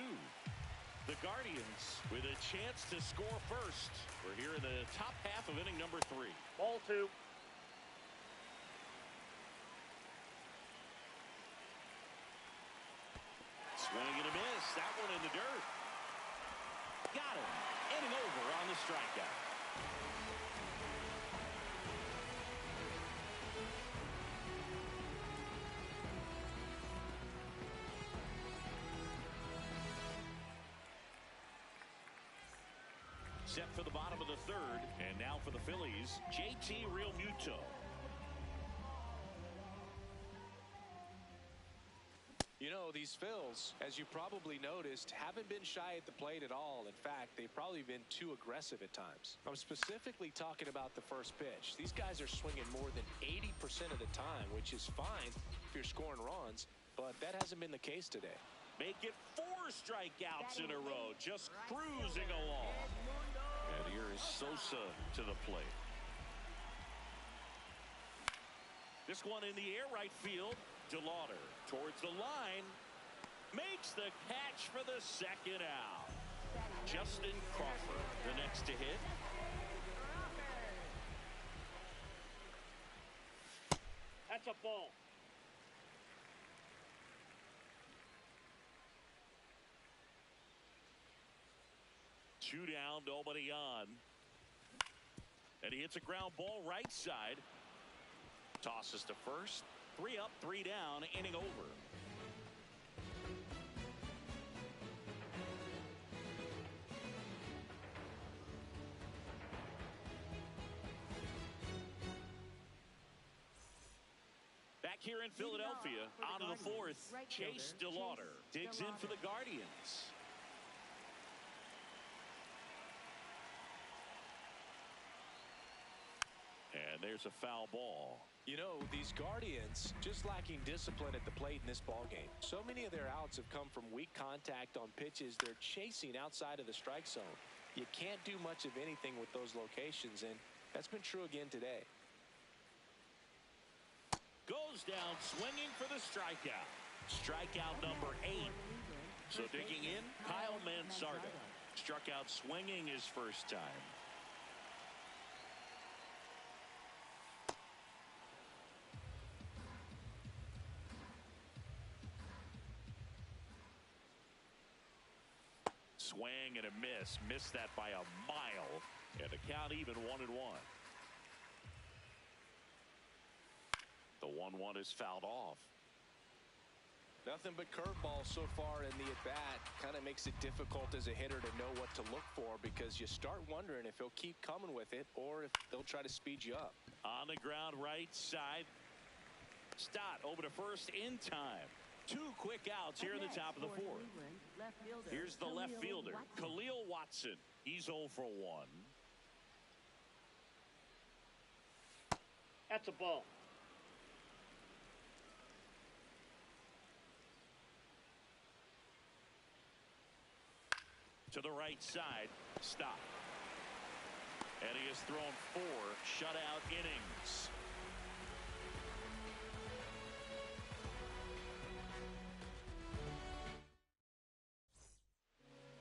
The Guardians with a chance to score first. We're here in the top half of inning number 3. Ball 2. Swing and a miss. That one in the dirt. Got him. Inning over on the strikeout. Set for the bottom of the third. And now for the Phillies, JT Realmuto. You know, these Phils, as you probably noticed, haven't been shy at the plate at all. In fact, they've probably been too aggressive at times. I'm specifically talking about the first pitch. These guys are swinging more than 80% of the time, which is fine if you're scoring runs, but that hasn't been the case today. Make it 4 strikeouts in a row, just cruising along. And here is Sosa to the plate. This one in the air right field. DeLauder towards the line. Makes the catch for the second out. Justin Crawford, the next to hit. That's a ball. Two down, nobody on. And he hits a ground ball right side. Tosses to first. 3 up, 3 down, inning over. Back here in Philadelphia, out of the 4th, Chase DeLauder digs in for the Guardians. And there's a foul ball. You know, these Guardians just lacking discipline at the plate in this ballgame. So many of their outs have come from weak contact on pitches they're chasing outside of the strike zone. You can't do much of anything with those locations, and that's been true again today. Goes down swinging for the strikeout. Strikeout number 8. So digging in, Kyle Mansardo. Struck out swinging his first time. Swing and a miss. Missed that by a mile. And the count even 1-1. 1-1 is fouled off. Nothing but curveballs so far in the at-bat. Kind of makes it difficult as a hitter to know what to look for, because you start wondering if he'll keep coming with it or if they'll try to speed you up. On the ground right side. Stott over to first in time. 2 quick outs here in the top of the 4th. Here's the left fielder, Khalil Watson. He's 0 for 1. That's a ball. To the right side, Stott. And he has thrown 4 shutout innings.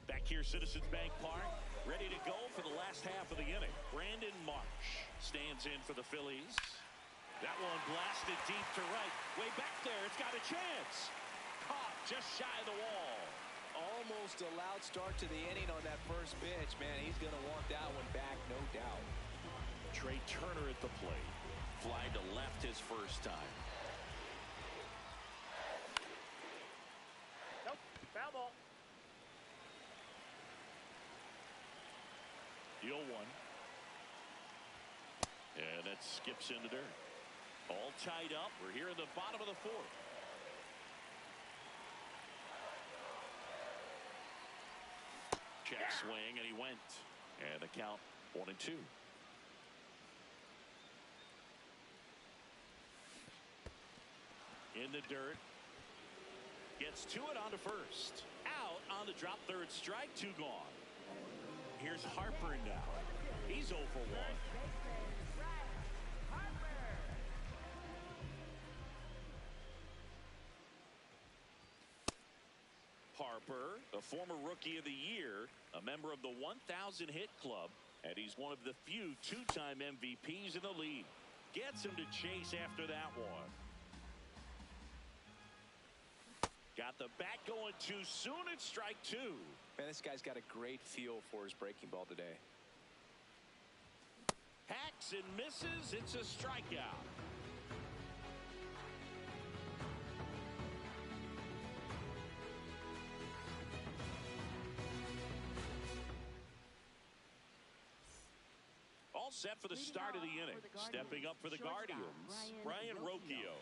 Back here, Citizens Bank Park, ready to go for the last half of the inning. Brandon Marsh stands in for the Phillies. That one blasted deep to right. Way back there, it's got a chance. Caught just shy of the wall. Almost a loud start to the inning on that first pitch. Man, he's going to want that one back, no doubt. Trey Turner at the plate. Fly to left his first time. Nope. Foul ball. The 0-1. And that skips into dirt. All tied up. We're here in the bottom of the 4th. Check swing, and he went. And the count 1-2. In the dirt. Gets to it onto first. Out on the drop, third strike, 2 gone. Here's Harper now. He's 0 for 1. Harper, a former Rookie of the Year, a member of the 1,000 hit club, and he's one of the few 2-time MVPs in the league. Gets him to chase after that one. Got the bat going too soon. It's strike 2. Man, this guy's got a great feel for his breaking ball today. Hacks and misses. It's a strikeout. All set for the start of the inning. Stepping up for the Guardians, Brian Rocchio.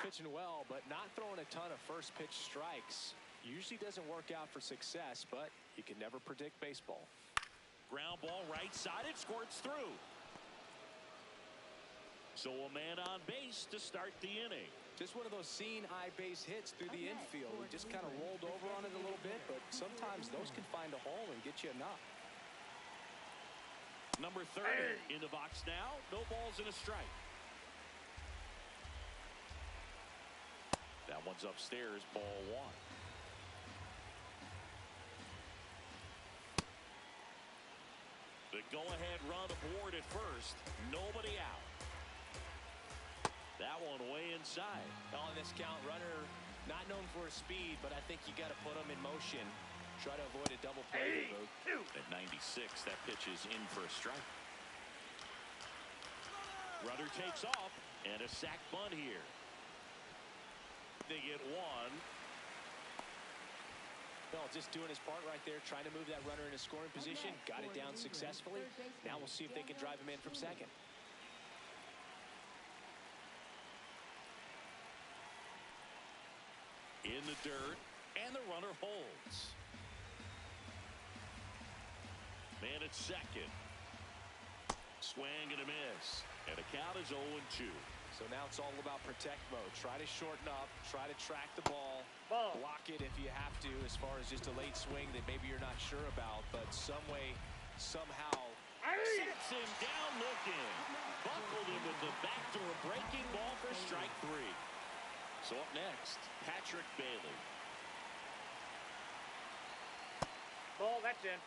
Pitching well, but not throwing a ton of first pitch strikes. Usually doesn't work out for success, but you can never predict baseball. Ground ball right side. It squirts through. So a man on base to start the inning. Just one of those seeing eye base hits through the infield. He just kind of rolled over on it a little bit, but sometimes those can find a hole and get you a knock. Number 30 in the box now. No balls and a strike. That one's upstairs, ball 1. The go-ahead run aboard at first. Nobody out. That one way inside. On this count, runner not known for his speed, but I think you got to put him in motion. Try to avoid a double play. At 96, that pitch is in for a strike. Runner takes off, and a sac bunt here. They get 1. Well, just doing his part right there, trying to move that runner in a scoring position. Got it down successfully. Now we'll see if they can drive him in from second. In the dirt, and the runner holds. Man at second. Swing and a miss. And the count is 0-2. So now it's all about protect mode. Try to shorten up, try to track the ball, block it if you have to, as far as just a late swing that maybe you're not sure about, but some way, somehow. Sits him down looking. Buckled him with the backdoor breaking ball for strike 3. So up next, Patrick Bailey. Ball, that's in.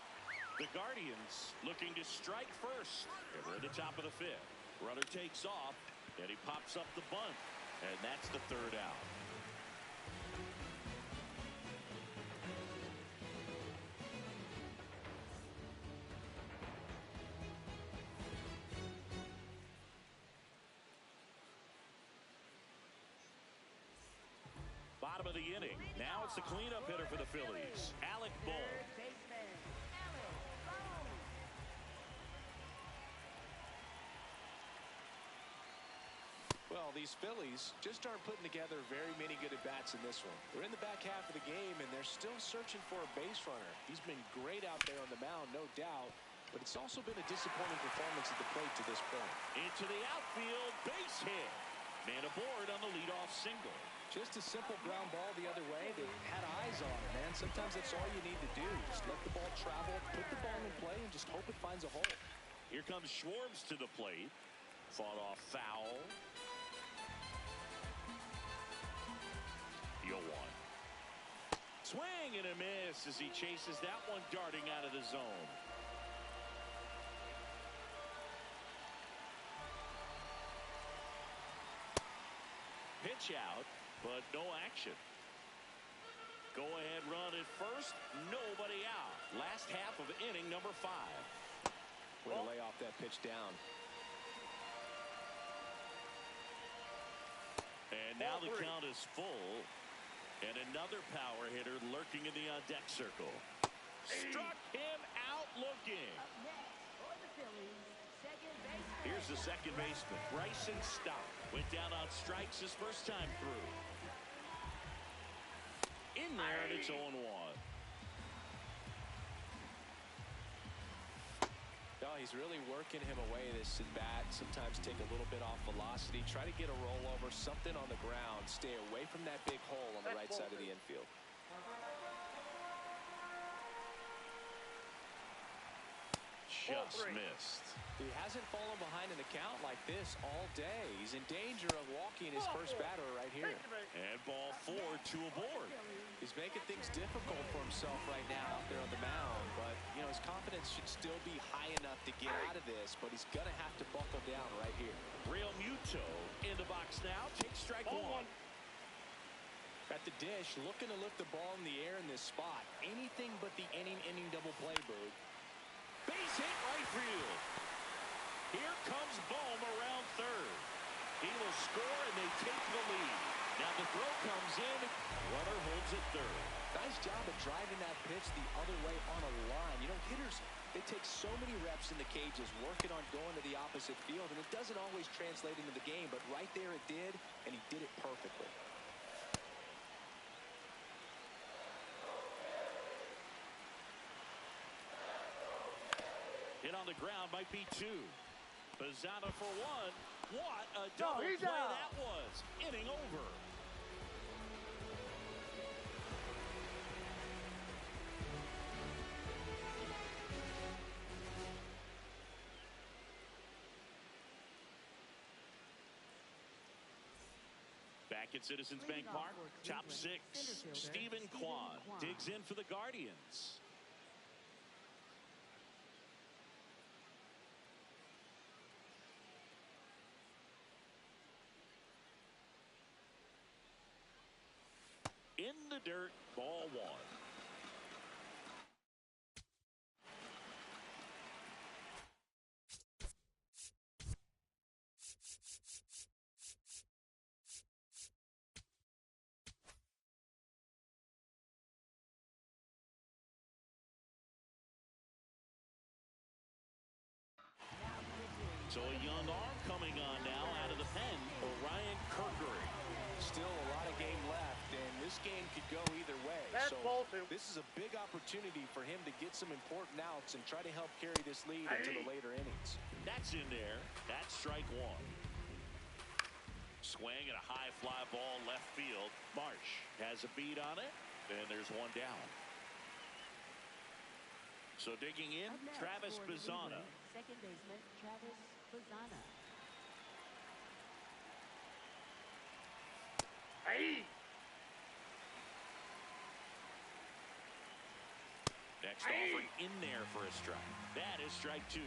The Guardians looking to strike first. And we're at the top of the 5th. Runner takes off. And he pops up the bunt. And that's the 3rd out. bottom of the inning. Now it's the cleanup hitter for the Phillies, Alec Bohm. Third baseman, Alec Bohm. Well, these Phillies just aren't putting together very many good at-bats in this one. They're in the back half of the game, and they're still searching for a base runner. He's been great out there on the mound, no doubt, but it's also been a disappointing performance at the plate to this point. Into the outfield, base hit. Man aboard on the leadoff single. Just a simple ground ball the other way. They had eyes on it, man. Sometimes that's all you need to do. Just let the ball travel, put the ball in play, and just hope it finds a hole. Here comes Schwartz to the plate. Fought off foul. 0-1. Swing and a miss as he chases that one darting out of the zone. Pitch out, but no action. Go ahead run at first. Nobody out. Last half of inning number 5. Way to lay off that pitch down. And now the count is full. And another power hitter lurking in the on-deck circle. Struck him out looking. Up next for the Phillies, second baseman. Here's the second baseman, Bryson Stott. Went down on strikes his first time through. In there, and it's 0-1. No, he's really working him away this at bat. Sometimes take a little bit off velocity. Try to get a rollover, something on the ground. Stay away from that big hole on the right side of the infield. Just missed. He hasn't fallen behind in the count like this all day. He's in danger of walking his first batter right here. And ball 4, 2 aboard. He's making things difficult for himself right now out there on the mound, but you know his confidence should still be high enough to get out of this, but he's gonna have to buckle down right here. Real Muto in the box now. Takes strike 1. At the dish, looking to lift the ball in the air in this spot. Anything but the inning double play, Boog. Base hit right field. Here comes Bohm around third. He will score and they take the lead. Now the throw comes in. Runner holds it third. Nice job of driving that pitch the other way on a line. You know, hitters, they take so many reps in the cages working on going to the opposite field, and it doesn't always translate into the game, but right there it did, and he did it perfectly. Hit on the ground might be 2. Bazzana for 1. What a double play that was. Inning over. Back at Citizens Bank Park, top 6. Stephen Kwan digs in for the Guardians. In the dirt, ball 1. So a young arm coming on now out of the pen for Ryan Kerkering. Still a lot of game left, and this game could go either way. That's ball 2. This is a big opportunity for him to get some important outs and try to help carry this lead into the later innings. That's in there. That's strike 1. Swing and a high fly ball left field. Marsh has a beat on it, and there's 1 down. So digging in, Up next Travis for the Bazzana. Cleveland, second baseman, Travis Bazzana. Next offer in there for a strike. That is strike 2.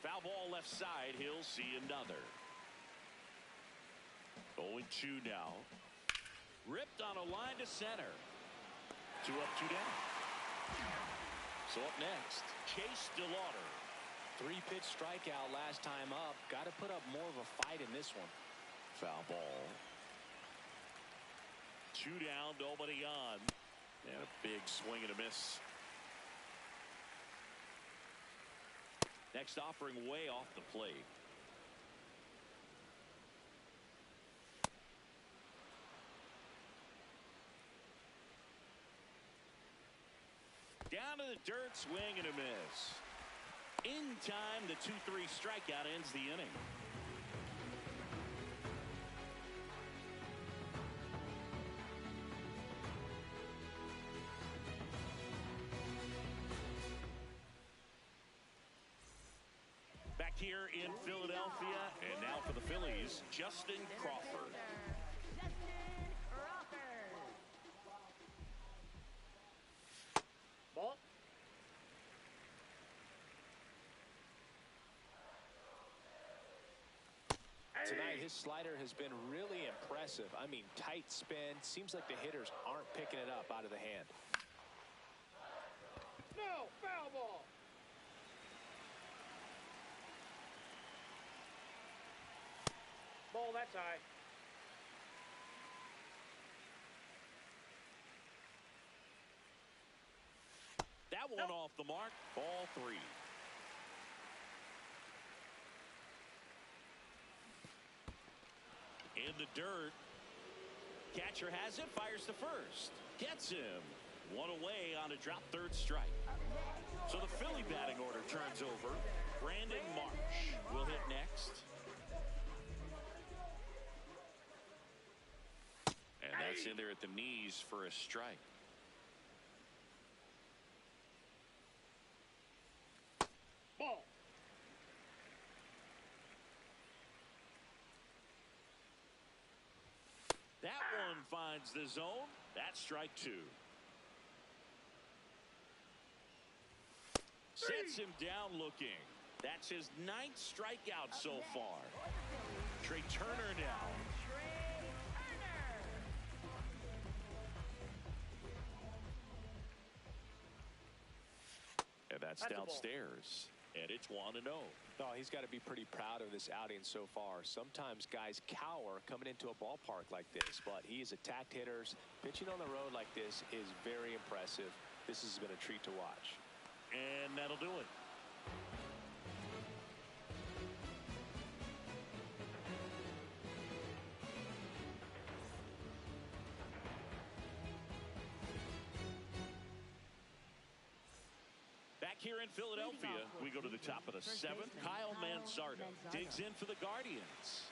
Foul ball left side. He'll see another. 0-2 now. Ripped on a line to center. 2 up, 2 down. So up next, Chase DeLauder. 3-pitch strikeout last time up. Got to put up more of a fight in this one. Foul ball. 2 down, nobody on. And a big swing and a miss. Next offering way off the plate. Down to the dirt, swing and a miss. In time, the 2-3 strikeout ends the inning. Back here in Philadelphia, and now for the Phillies, Justin Crawford. Justin Crawford. Ball. Tonight, his slider has been really impressive. I mean, tight spin. Seems like the hitters aren't picking it up out of the hand. No, foul ball. Ball, that's high. That one off the mark. Ball 3. In the dirt. Catcher has it. Fires to first. Gets him. One away on a drop third strike. So the Philly batting order turns over. Brandon Marsh will hit next. And that's in there at the knees for a strike. Ball. That one finds the zone. That's strike 2. Sets him down looking. That's his 9th strikeout so far. Trey Turner now. Trey Turner. And that's That's a ball. downstairs. And it's 1-0. Oh, he's got to be pretty proud of this outing so far. Sometimes guys cower coming into a ballpark like this, but he has attacked hitters. Pitching on the road like this is very impressive. This has been a treat to watch. And that'll do it. Back here in Philadelphia, we go to the top of the 7th. Kyle Manzardo digs in for the Guardians.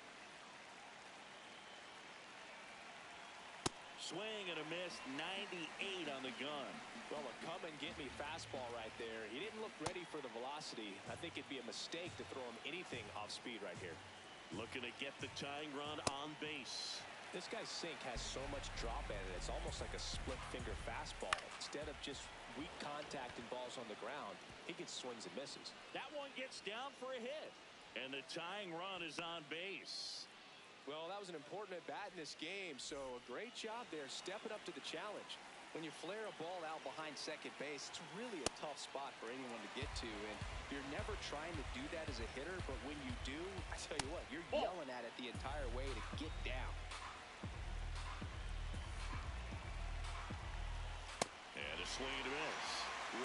Swing and a miss, 98 on the gun. Well, a come and get me fastball right there. He didn't look ready for the velocity. I think it'd be a mistake to throw him anything off speed right here. Looking to get the tying run on base. This guy's sink has so much drop in it. It's almost like a split finger fastball. Instead of just weak contact and balls on the ground, he gets swings and misses. That one gets down for a hit. And the tying run is on base. Well, that was an important at-bat in this game, so a great job there stepping up to the challenge. When you flare a ball out behind second base, it's really a tough spot for anyone to get to, and you're never trying to do that as a hitter, but when you do, I tell you what, you're yelling at it the entire way to get down. And a swing and a miss.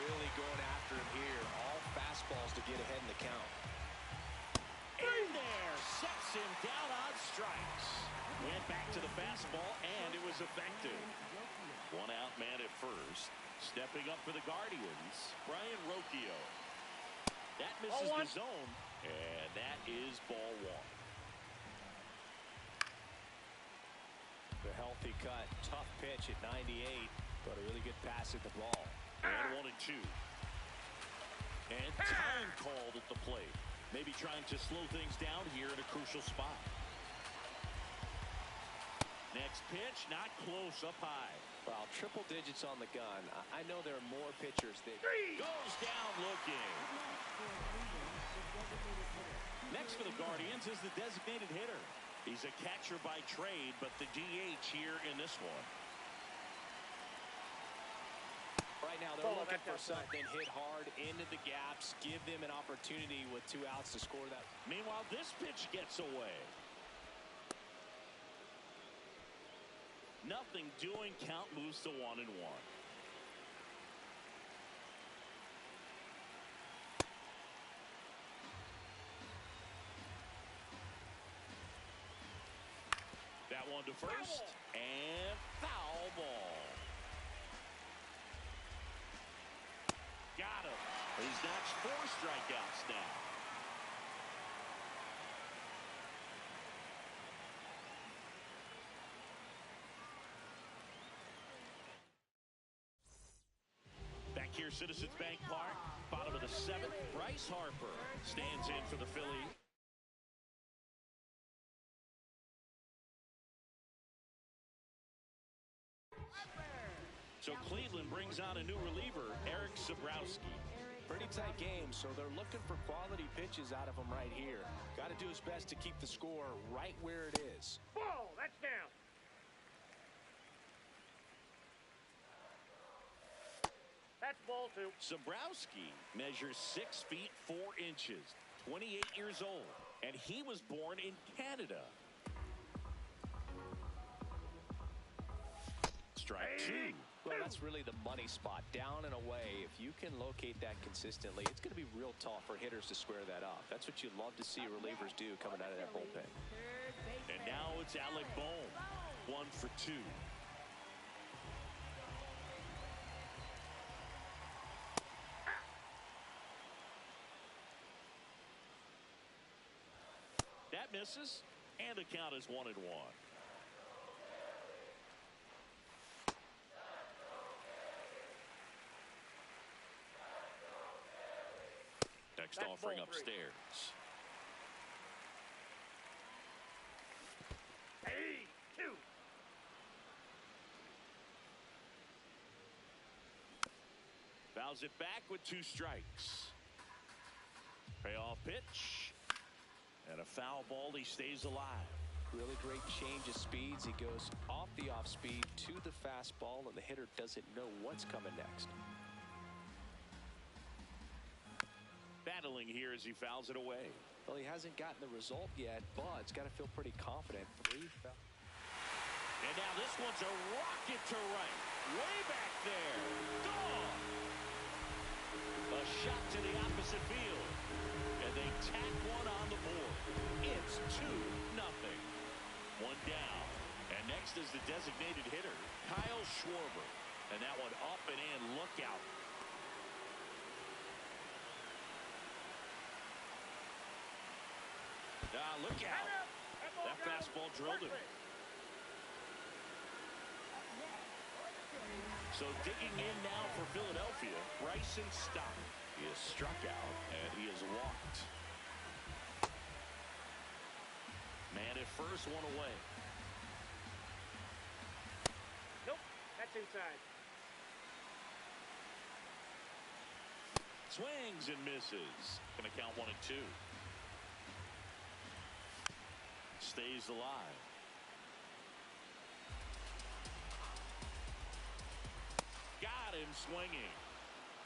Really going after him here. All fastballs to get ahead in the count. In there, sets him down on strikes. Went back to the fastball, and it was effective. 1 out man at first. Stepping up for the Guardians, Brian Rocchio. That misses the zone, and that is ball 1. The healthy cut, tough pitch at 98, but a really good pass at the ball. And 1-2. And time called at the plate. Maybe trying to slow things down here in a crucial spot. Next pitch, not close, up high. Well, triple digits on the gun. I know there are more pitchers that Goes down looking. Next for the Guardians is the designated hitter. He's a catcher by trade, but the DH here in this one. right now they're looking for something hit hard into the gaps, give them an opportunity with 2 outs to score that. Meanwhile, this pitch gets away. Nothing doing. Count moves to 1-1. That one to first, and foul ball. Got him. He's notched 4 strikeouts now. Back here, Citizens Bank Park, bottom of the 7th. Bryce Harper stands in for the Phillies. So Cleveland brings on a new reliever, Eric Sabrowski. Pretty tight game, so they're looking for quality pitches out of him right here. Got to do his best to keep the score right where it is. Ball. That's down. That's ball 2. Sabrowski measures 6 feet 4 inches, 28 years old, and he was born in Canada. Strike 2. Well, that's really the money spot, down and away. If you can locate that consistently, it's going to be real tough for hitters to square that up. That's what you love to see relievers do coming out of that bullpen. And now it's Alec Bohm, 1 for 2. That misses, and the count is 1-1. Next offering upstairs. Hey, 2. Fouls it back with 2 strikes. Payoff pitch. And a foul ball. He stays alive. Really great change of speeds. He goes off the off speed to the fastball, and the hitter doesn't know what's coming next. Battling here as he fouls it away. Well, he hasn't gotten the result yet, but he's got to feel pretty confident. 3 fouls. And now this one's a rocket to right. Way back there. Gone. A shot to the opposite field. And they tack one on the board. It's 2-0. 1 down. And next is the designated hitter, Kyle Schwarber. And that one up and in. Look out. Look out. That fastball drilled him. So digging in now for Philadelphia, Bryson Stott. He is struck out, and he is walked. Man at first, 1 away. Nope. That's inside. Swings and misses. Going to count 1 and 2. Stays alive. Got him swinging.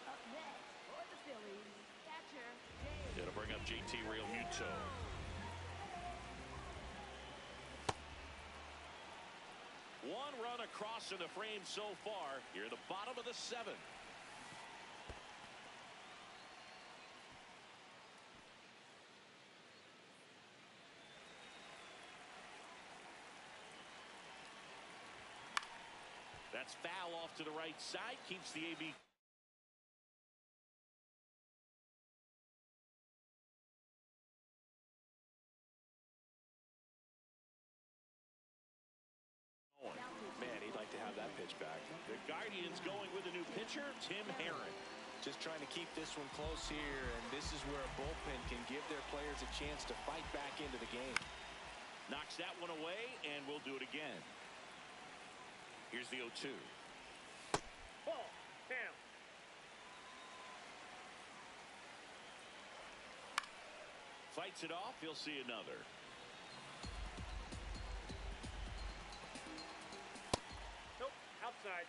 Up next for the Phillies, catcher Jay. It'll bring up JT Realmuto. One run across in the frame so far. Here at the bottom of the 7th. That's foul off to the right side. Keeps the AB. Man, he'd like to have that pitch back. The Guardians going with a new pitcher, Tim Herrin. Just trying to keep this one close here, and this is where a bullpen can give their players a chance to fight back into the game. Knocks that one away, and we'll do it again. Here's the 0-2. Ball. Down. Fights it off. He'll see another. Nope. Outside.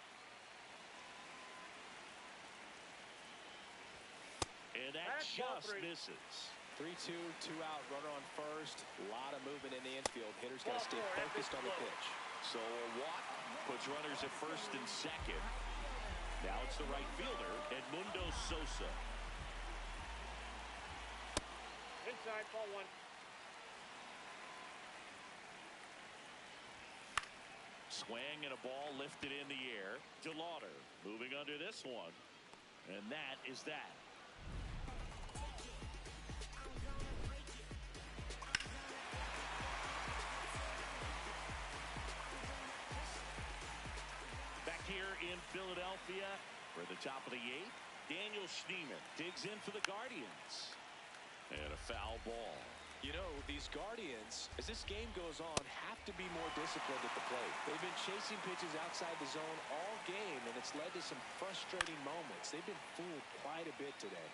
And that That's ball just 3. misses. 3-2, 2 out, runner on first. A lot of movement in the infield. Hitter's got to Ball stay 4, focused on the close. pitch. So a walk puts runners at first and second. Now it's the right fielder, Edmundo Sosa. Inside, ball one. Swing and a ball lifted in the air. DeLauder moving under this one. And that is that. Back here in Philadelphia for the top of the eighth, Daniel Schneemann digs in for the Guardians. And a foul ball. You know, these Guardians, as this game goes on, have to be more disciplined at the plate. They've been chasing pitches outside the zone all game, and it's led to some frustrating moments. They've been fooled quite a bit today.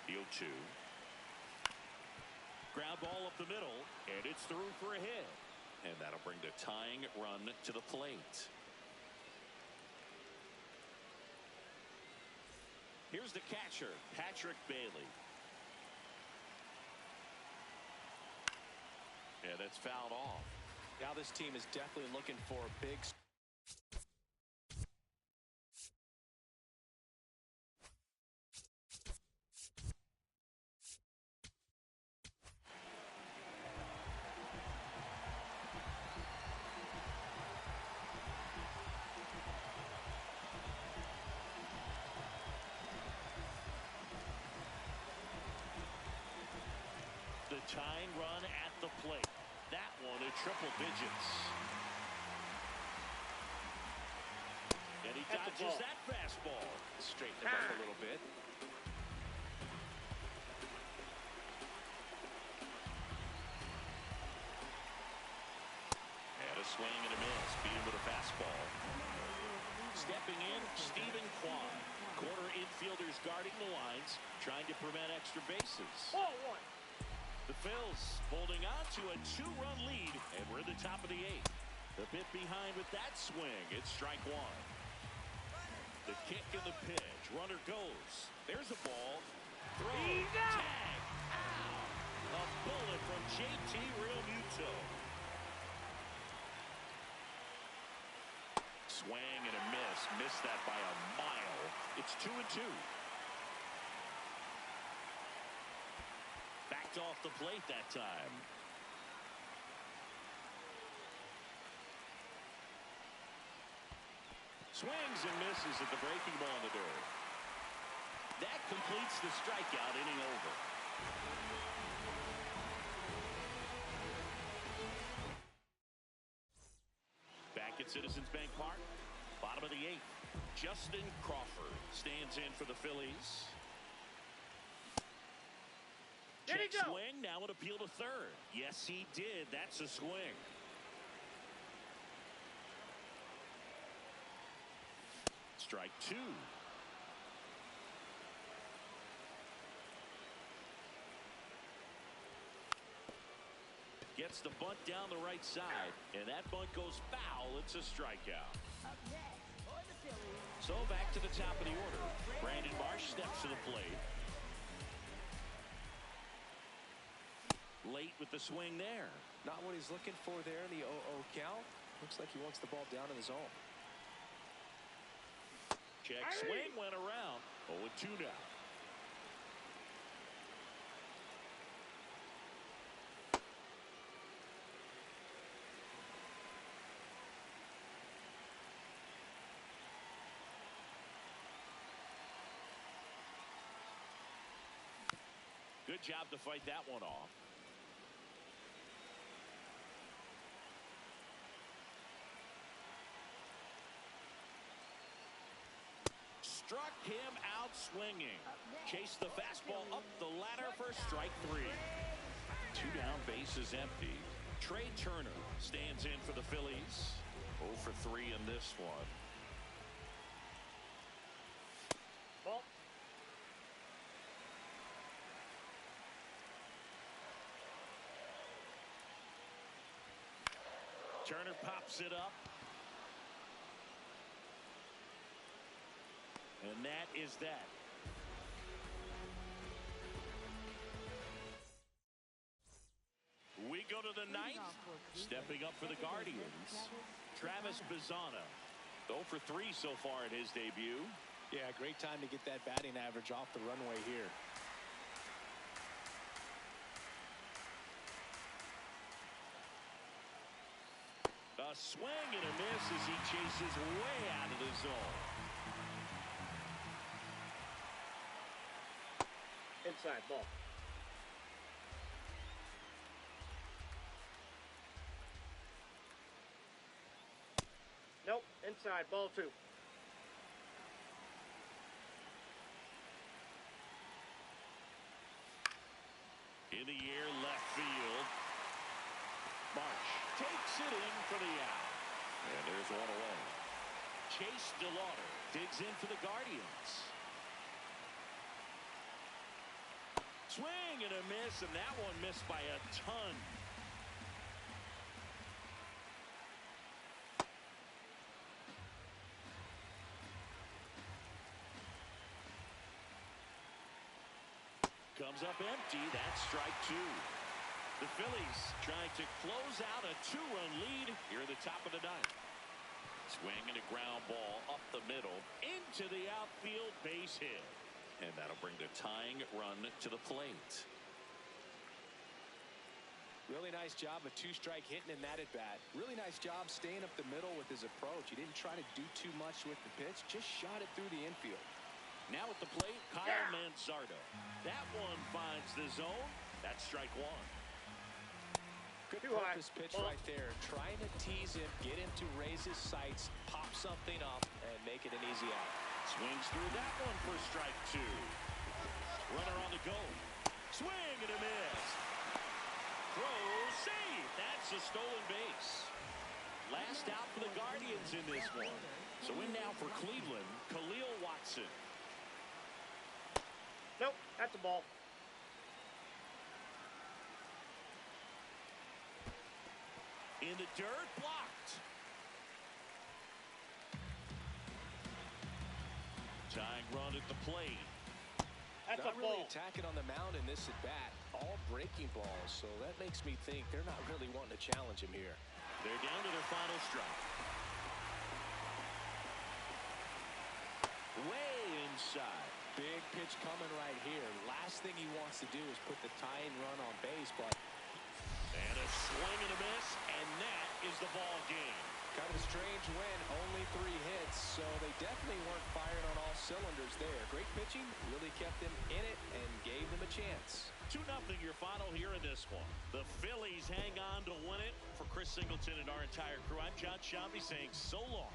The 0-2. Ground ball up the middle, and it's through for a hit. And that'll bring the tying run to the plate. Here's the catcher, Patrick Bailey. And it's fouled off. Now this team is definitely looking for a big... The tying run at the plate. That one at triple digits. And he dodges that fastball. Straighten him up a little bit. And a swing and a miss. Beat him with a fastball. Stepping in, Stephen Kwan. Corner infielders guarding the lines, trying to prevent extra bases. Ball one. The Phils holding on to a 2-run lead, and we're at the top of the eighth. A bit behind with that swing. It's strike one. The kick and the pitch. Runner goes. There's a ball. Throw. Tag. Ow. A bullet from JT Realmuto. Swing and a miss. Missed that by a mile. It's 2-2. Backed off the plate that time. Swings and misses at the breaking ball in the dirt. That completes the strikeout, inning over. Back at Citizens Bank Park, bottom of the eighth. Justin Crawford stands in for the Phillies. Did he go? Swing, now an appeal to third. Yes, he did. That's a swing. Strike two. Gets the bunt down the right side, and that bunt goes foul. It's a strikeout. Up next for the Phillies. So back to the top of the order. Brandon Marsh steps to the plate. Late with the swing there. Not what he's looking for there in the 0-0 count. Looks like he wants the ball down in the zone. Check swing went around. 0-2 now. Good job to fight that one off. Struck him out swinging. Chased the fastball up the ladder for strike three. Two down, bases empty. Trey Turner stands in for the Phillies. 0 for 3 in this one. Ball. Turner pops it up. And that is that. We go go to the ninth. Stepping up for the Guardians, Travis Bazzana. 0 for 3 so far in his debut. Yeah, great time to get that batting average off the runway here. A swing and a miss as he chases way out of the zone. Inside ball. Nope, inside ball 2. In the air, left field. Marsh takes it in for the out. And there's one away. Chase DeLauder digs in for the Guardians. Swing and a miss, and that one missed by a ton. Comes up empty. That's strike 2. The Phillies trying to close out a 2-run lead here at the top of the ninth. Swing and a ground ball up the middle into the outfield, base hit. And that'll bring the tying run to the plate. Really nice job of 2-strike hitting in that at bat. Really nice job staying up the middle with his approach. He didn't try to do too much with the pitch, just shot it through the infield. Now at the plate, Kyle Manzardo. That one finds the zone. That's strike 1. Good purpose pitch right there. Trying to tease him, get him to raise his sights, pop something up, and make it an easy out. Swings through that one for strike 2. Runner on the go. Swing and a miss. Throw, save. That's a stolen base. Last out for the Guardians in this one. So in now for Cleveland, Khalil Watson. Nope, that's a ball. In the dirt, blocked. Tying run at the plate. That's Not a really ball. attacking on the mound in this at bat. All breaking balls, so that makes me think they're not really wanting to challenge him here. They're down to their final strike. Way inside. Big pitch coming right here. Last thing he wants to do is put the tying run on base, but And a swing and a miss, and that is the ball game. kind of a strange win. Only 3 hits, so they definitely weren't firing on all cylinders there. Great pitching, really kept them in it and gave them a chance. 2-0 your final here in this one. The Phillies hang on to win it. For Chris Singleton and our entire crew, I'm John Shambi saying so long.